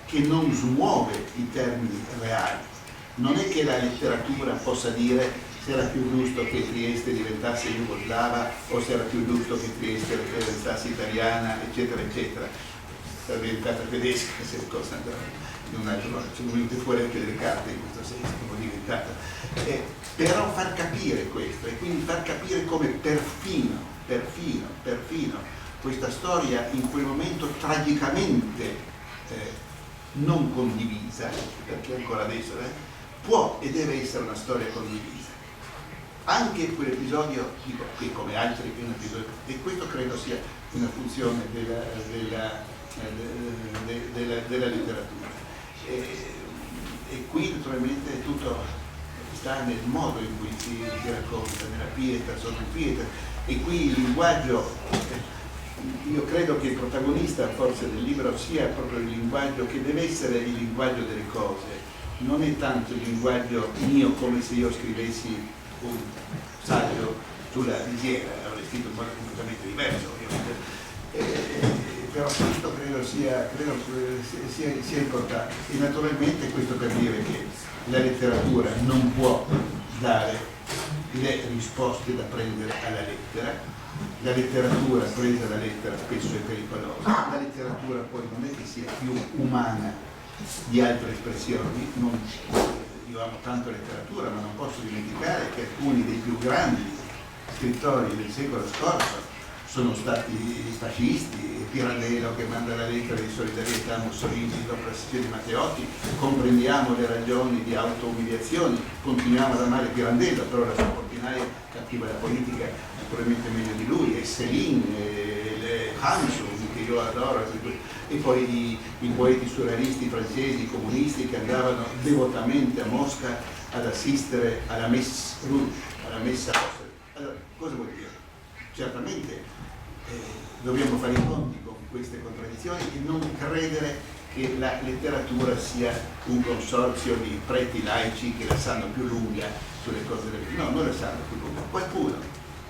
Speaker 4: che non smuove i termini reali. Non è che la letteratura possa dire se era più giusto che Trieste diventasse jugoslava o se era più giusto che Trieste diventasse italiana, eccetera, eccetera. Era diventata tedesca se le cose andavano in un altro modo, sono venute fuori anche delle carte in questo senso, come diventata. Però far capire questo e quindi far capire come perfino questa storia in quel momento tragicamente non condivisa, perché ancora adesso può e deve essere una storia condivisa. Anche quell'episodio, dico, qui come altri, è un episodio, e questo credo sia una funzione della letteratura. E qui naturalmente tutto sta nel modo in cui si racconta, nella pietra, sotto il pietra, e qui il linguaggio, io credo che il protagonista forse del libro sia proprio il linguaggio che deve essere il linguaggio delle cose, non è tanto il linguaggio mio come se io scrivessi un saggio sulla risiera, avrei scritto in modo completamente diverso ovviamente. Però questo credo sia importante, e naturalmente questo per dire che la letteratura non può dare le risposte da prendere alla lettera, la letteratura presa da lettera spesso è pericolosa, la letteratura poi non è che sia più umana di altre espressioni. Io amo tanto la letteratura, ma non posso dimenticare che alcuni dei più grandi scrittori del secolo scorso sono stati fascisti. Pirandello che manda la lettera di solidarietà a Mussolini dopo la sessione di Matteotti, comprendiamo le ragioni di auto-umiliazioni, continuiamo ad amare Pirandello, però la sua portinaia capiva la politica probabilmente meglio di lui, e Céline, e Hanson, che io adoro, e poi i poeti surrealisti francesi, comunisti, che andavano devotamente a Mosca ad assistere alla Messe Rouge, alla messa rossa. Allora, cosa vuol dire? Certamente dobbiamo fare i conti con queste contraddizioni e non credere che la letteratura sia un consorzio di preti laici che la sanno più lunga sulle cose delle vite. No, non la sanno più lunga. Qualcuno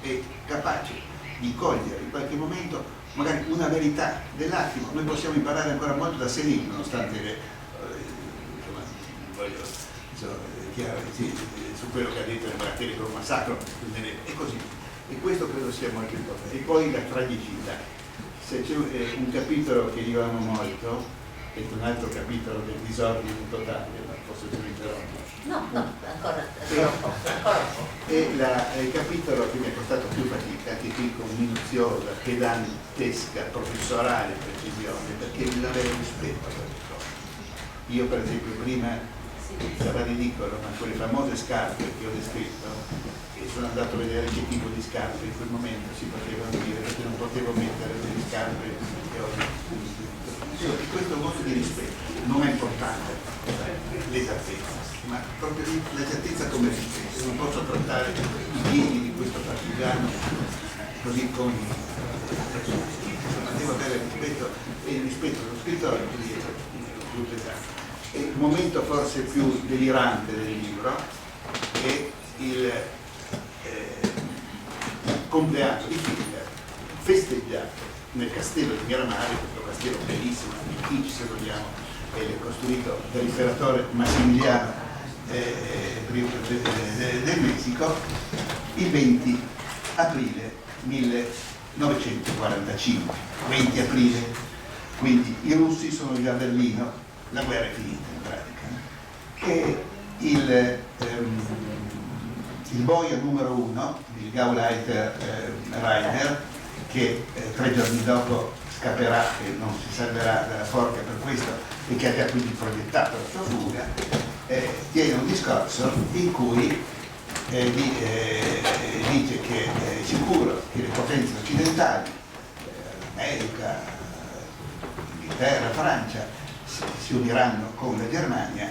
Speaker 4: è capace di cogliere in qualche momento magari una verità dell'attimo. Noi possiamo imparare ancora molto da Céline, nonostante su quello che ha detto nel Barattere per un massacro, e così. E questo credo sia molto importante. E poi la tragicità. Se c'è un capitolo che io amo molto, è un altro capitolo del disordine totale, ma forse tu mi interrompi.
Speaker 3: No, ancora un po'.
Speaker 4: È il capitolo che mi è costato più fatica, che qui con minuziosa, pedantesca, professorale precisione, perché bisogna avere rispetto per le cose. Io per esempio prima, sarà ridicolo, ma quelle famose scarpe che ho descritto, e sono andato a vedere che tipo di scarpe in quel momento si potevano dire, perché non potevo mettere delle scarpe che ho. Questo è un voto di rispetto, non è importante l'esattezza, ma proprio l'esattezza come rispetto. Non posso trattare i piedi di questo partigiano così come devo avere rispetto, e il rispetto dello scrittore è più pesante. E il momento forse più delirante del libro è il compleanno di Hitler festeggiato nel castello di Miramare, questo castello bellissimo, antico se vogliamo, costruito dall'imperatore Massimiliano del Messico, il 20 aprile 1945. 20 aprile, quindi i russi sono già a Berlino, la guerra è finita in pratica. E il boia numero 1, il Gauleiter Rainer, che 3 giorni dopo scapperà e non si salverà dalla forca per questo, e che ha quindi progettato la sua fuga, tiene un discorso in cui dice che è sicuro che le potenze occidentali, America, Inghilterra, Francia, si uniranno con la Germania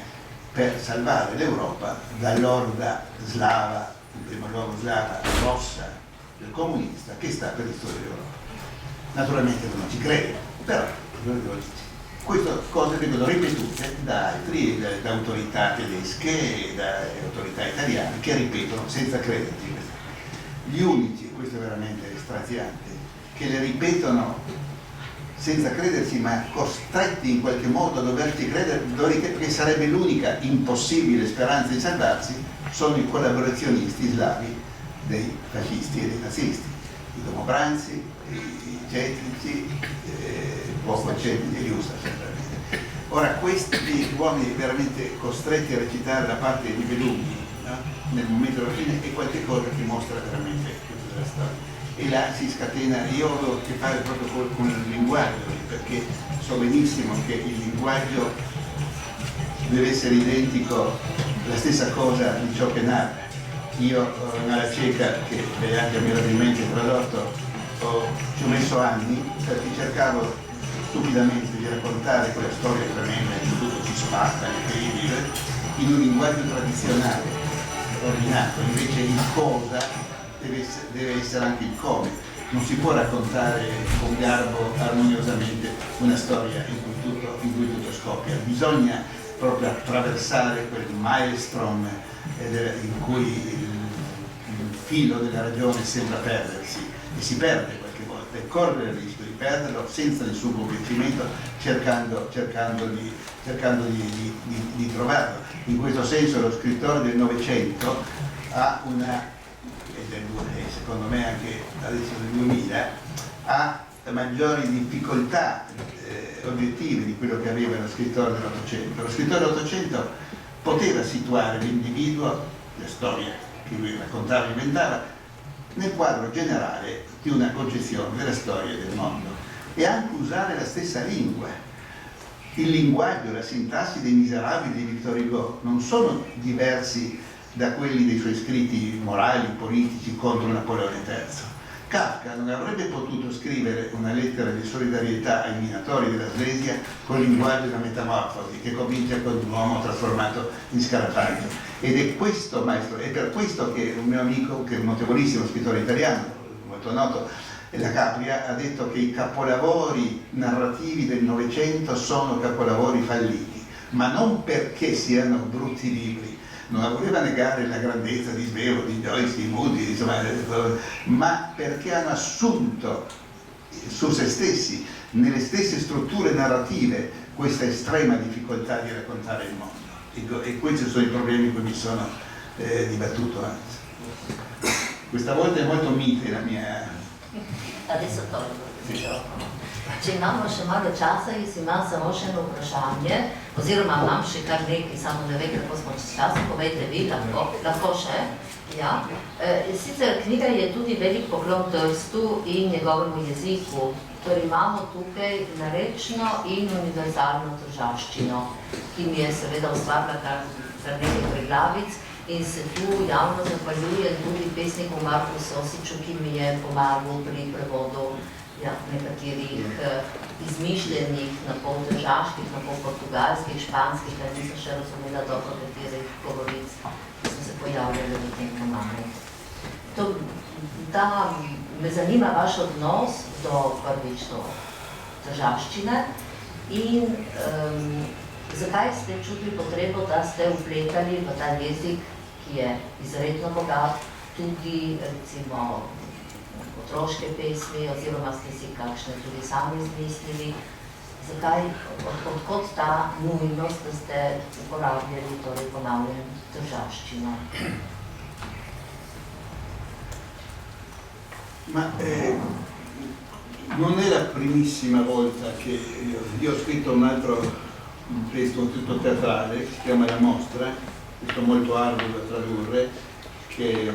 Speaker 4: per salvare l'Europa dall'orda slava, in primo luogo slava rossa del comunista, che sta per distruggere l'Europa. Naturalmente non ci crede, però lo dice. queste cose vengono ripetute da altri, da autorità tedesche e da autorità italiane che ripetono senza crederci. Gli unici, e questo è veramente straziante, che le ripetono senza crederci ma costretti in qualche modo a doverci credere, perché sarebbe l'unica impossibile speranza di salvarsi, sono i collaborazionisti slavi dei fascisti e dei nazisti, i domobranzi, i cetnici, poco cetnici e gli USA. Ora questi uomini veramente costretti a recitare la parte di Bellucci, no? Nel momento della fine è qualcosa che mostra veramente tutta la storia. E là si scatena, io ho a che fare proprio con il linguaggio, perché so benissimo che il linguaggio deve essere identico, la stessa cosa di ciò che narra. Io nella cieca, che è anche mirabilmente tradotto, ci ho messo anni perché cercavo stupidamente di raccontare quella storia tremenda che tutto ci spacca, incredibile, in un linguaggio tradizionale, ordinato. Invece il cosa deve essere anche il come. Non si può raccontare con garbo armoniosamente una storia in cui tutto scoppia. Bisogna proprio attraversare quel maelstrom in cui il filo della ragione sembra perdersi e si perde qualche volta e corre il rischio di perderlo senza nessun convincimento, cercando di trovarlo. In questo senso lo scrittore del Novecento ha una, e secondo me anche adesso del 2000, ha maggiori difficoltà obiettive di quello che aveva lo scrittore dell'Ottocento. Lo scrittore dell'Ottocento poteva situare l'individuo, la storia che lui raccontava e inventava, nel quadro generale di una concezione della storia del mondo e anche usare la stessa lingua. Il linguaggio, la sintassi dei Miserabili di Victor Hugo non sono diversi da quelli dei suoi scritti morali, politici contro Napoleone III. Kafka non avrebbe potuto scrivere una lettera di solidarietà ai minatori della Slesia con il linguaggio della metamorfosi, che comincia con un uomo trasformato in scarafaggio. Ed è questo, maestro, è per questo che un mio amico, che è un notevolissimo scrittore italiano, molto noto, la Capria, ha detto che i capolavori narrativi del Novecento sono capolavori falliti, ma non perché siano brutti libri. Non voleva negare la grandezza di Svevo, di Joyce, di Moody, insomma, ma perché hanno assunto su se stessi, nelle stesse strutture narrative, questa estrema difficoltà di raccontare il mondo. E questi sono i problemi in cui mi sono dibattuto anzi. Questa volta è molto mite la mia...
Speaker 3: Adesso tolgo il microfono. Če imamo še malo časa, jaz imam samo še eno vprašanje, oziroma imam še kar nekaj, samo ne vem, kako smo čez čas, povejte vi, lahko še. Ja. Sicer knjiga je tudi velik poklon Trstu in njegovemu jeziku, torej imamo tukaj narečno in univerzalno tržaščino, ki mi je seveda ustvarila kar nekaj preglavic in se tu javno zahvaljujem tudi pesniku Marku Sosiču, ki mi je pomagal pri prevodu nekaterih izmišljenih, na pol tržaških, na pol portugalskih, španskih, kaj nisem še razumela dobro katerih govoric, ki so se pojavljali v tem romanu. Me zanima vaš odnos do prvič do tržaščine in zakaj ste čutili potrebo, da ste vpletali v ta jezik, ki je izredno bogat, tudi recimo otroške pesmi, oziroma ste si kakšne tudi sami izmislili. Zakaj, odkot ta nujnost, da ste uporabljali, torej ponavljam, tržaščino?
Speaker 4: Ma non è la primissima volta che io ho scritto un altro testo, un testo teatrale, che si chiama La Mostra, questo molto arduo da tradurre, che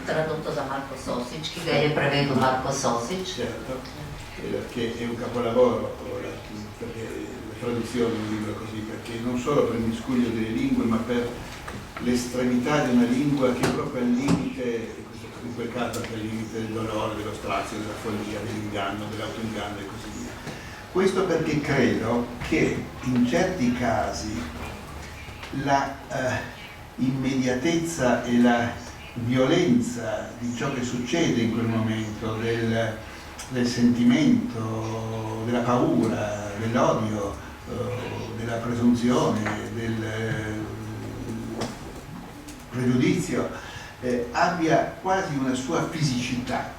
Speaker 3: tradotto da Marko Sosič, ki ga je prevedel Marko Sosič.
Speaker 4: Certo, che è un capolavoro perché la traduzione di un libro così, perché non solo per il miscuglio delle lingue, ma per l'estremità di una lingua che è proprio al limite, in quel caso che è al limite del dolore, dello strazio, della follia, dell'inganno, dell'autoinganno e così via. Questo perché credo che in certi casi la immediatezza e la violenza di ciò che succede in quel momento, del sentimento, della paura, dell'odio, della presunzione, del pregiudizio, abbia quasi una sua fisicità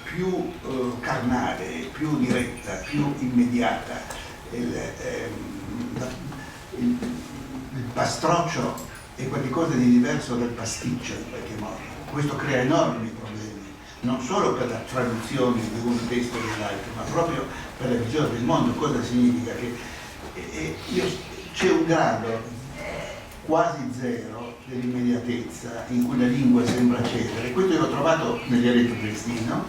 Speaker 4: più carnale, più diretta, più immediata. Il pastroccio è qualcosa di diverso dal pasticcio in qualche modo. Questo crea enormi problemi, non solo per la traduzione di un testo dell'altro, ma proprio per la visione del mondo. Cosa significa? Che c'è un grado quasi zero dell'immediatezza in cui la lingua sembra cedere. Questo io l'ho trovato nel dialetto triestino.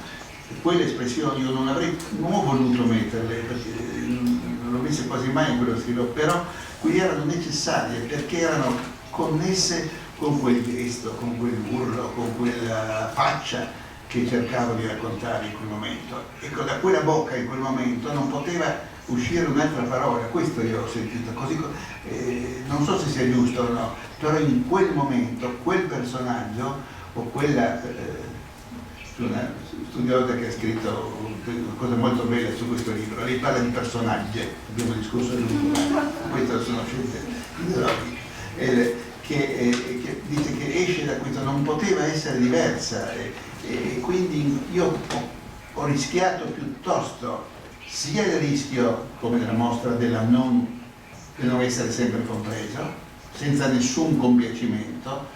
Speaker 4: Quelle espressioni io non ho voluto metterle, perché non l'ho messe quasi mai in quello stile, però qui erano necessarie perché erano connesse con quel gesto, con quell'urlo, con quella faccia che cercavo di raccontare in quel momento. Ecco, da quella bocca in quel momento non poteva uscire un'altra parola. Questo io ho sentito, così non so se sia giusto o no, però in quel momento quel personaggio o quella una studiosa che ha scritto una cosa molto bella su questo libro, lei parla di personaggi, abbiamo discusso a lungo, queste sono scelte ideologiche, che dice che esce da questo, non poteva essere diversa, e quindi io ho rischiato piuttosto sia il rischio, come nella mostra, di non essere sempre compreso, senza nessun compiacimento,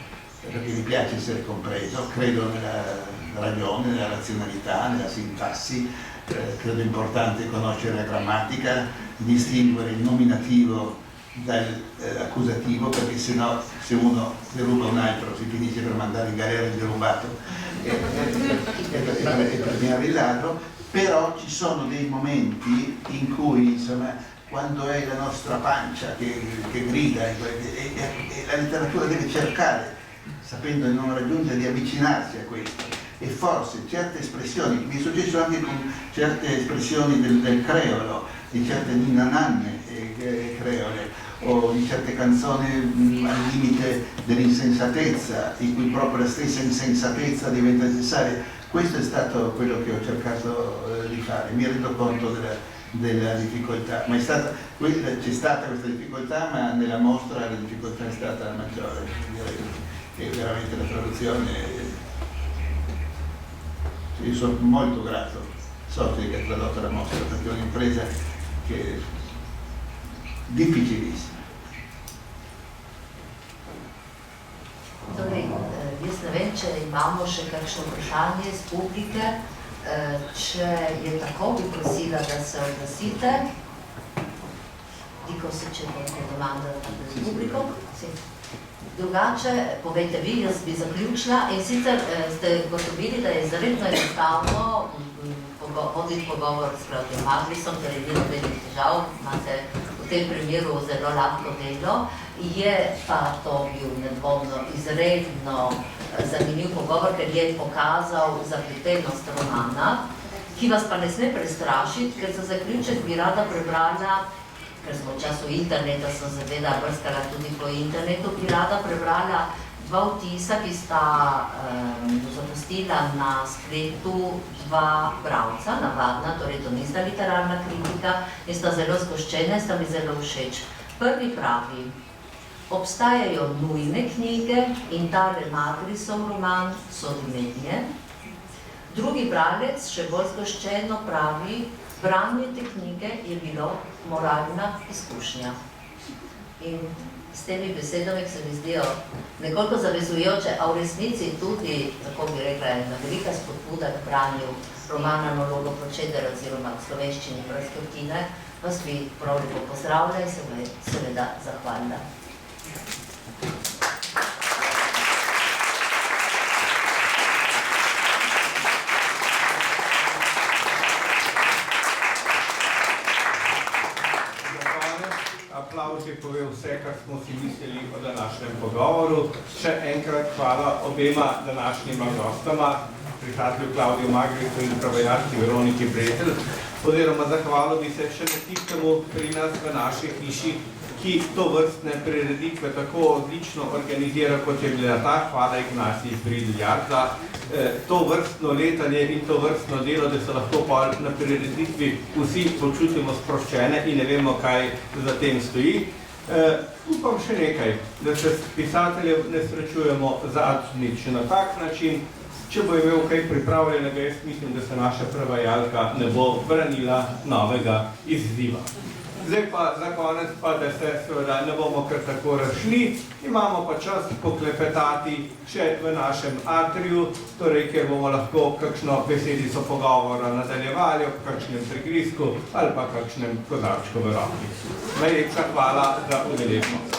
Speaker 4: perché mi piace essere compreso, credo nella ragione, nella razionalità, nella sintassi, credo importante conoscere la grammatica, distinguere il nominativo dall'accusativo, perché sennò se uno deruba un altro si finisce per mandare in galera il derubato e per premiare il ladro. Però ci sono dei momenti in cui, insomma, quando è la nostra pancia che grida, e la letteratura deve cercare, sapendo di non raggiungere, di avvicinarsi a questo. E forse certe espressioni, mi è successo anche con certe espressioni del creolo, di certe ninananne creole, o di certe canzoni al limite dell'insensatezza, in cui proprio la stessa insensatezza diventa necessaria. Questo è stato quello che ho cercato di fare. Mi rendo conto della difficoltà, ma c'è stata questa difficoltà, ma nella mostra la difficoltà è stata la maggiore. Direi che veramente la traduzione, io sono molto grato a Sofia che ha tradotto la mostra, perché è un'impresa che è difficilissima.
Speaker 3: Torej, jaz ne vem, če imamo še kakšno vprašanje iz publike. Če je tako, bi prosila, da se oglasite. Dico se c'è qualche domanda del pubblico. Sì. Drugače, povejte vi, jaz bi zaključila. In sicer ste gotovili, da je izredno enostavno voditi pogovor s Klaudijem Magrisom, ker je ni nobenih težav, imate v tem primeru zelo lahko delo. Je pa to bil nedvomno izredno zanimiv pogovor, ker je pokazal zapletenost romana, ki vas pa ne sme prestrašiti, ker za zaključek bi rada prebrala, ker smo v času interneta, sem seveda brskala tudi po internetu, bi rada prebrala dva vtisa, ki sta zapustila na spletu dva bralca, navadna, torej to nista literarna kritika, in sta zelo zgoščena in sta mi zelo všeč. Prvi pravi: obstajajo nujne knjige in tale Magrisov roman sodi mednje. Drugi bralec, še bolj zgoščeno, pravi: branje te knjige je bilo moralna izkušnja. In s temi besedami se mi zdijo nekoliko zavezujoče, a v resnici tudi, tako bi rekla, ena velika spodbuda k branju romana Nologo Procedere oziroma v slovenščini Brezkotine, vas bi prav lepo pozdravila in seveda zahvalila.
Speaker 1: Aplavz je povedal vse, kar smo si mislili o današnjem pogovoru. Še enkrat hvala obema današnjima gostoma, pisatelju Klaudiju Magrisu in prevajalki Veroniki Bretelj. Oziroma zahvalil bi se še tistemu pri nas v naši hiši, ki to vrstne prireditve tako odlično organizira, kot je bila ta. Hvala Ignaciji Fridl-Jarc za to vrstno letanje in to vrstno delo, da se lahko pa na prireditvi vsi počutimo sproščene in ne vemo, kaj za tem stoji. Upam še nekaj, da se s pisateljem ne srečujemo zadnjič na tak način. Če bo imel kaj pripravljenega, jaz mislim, da se naša prevajalka ne bo branila novega izziva. Zdaj pa za konec pa, da se seveda ne bomo kar tako razšli, imamo pa čas poklepetati še v našem atriju, torej, kjer bomo lahko kakšno besedico pogovora nadaljevali ob kakšnem prigrizku ali pa kakšnem kozarčku v roki. Najlepša hvala za udeležbo.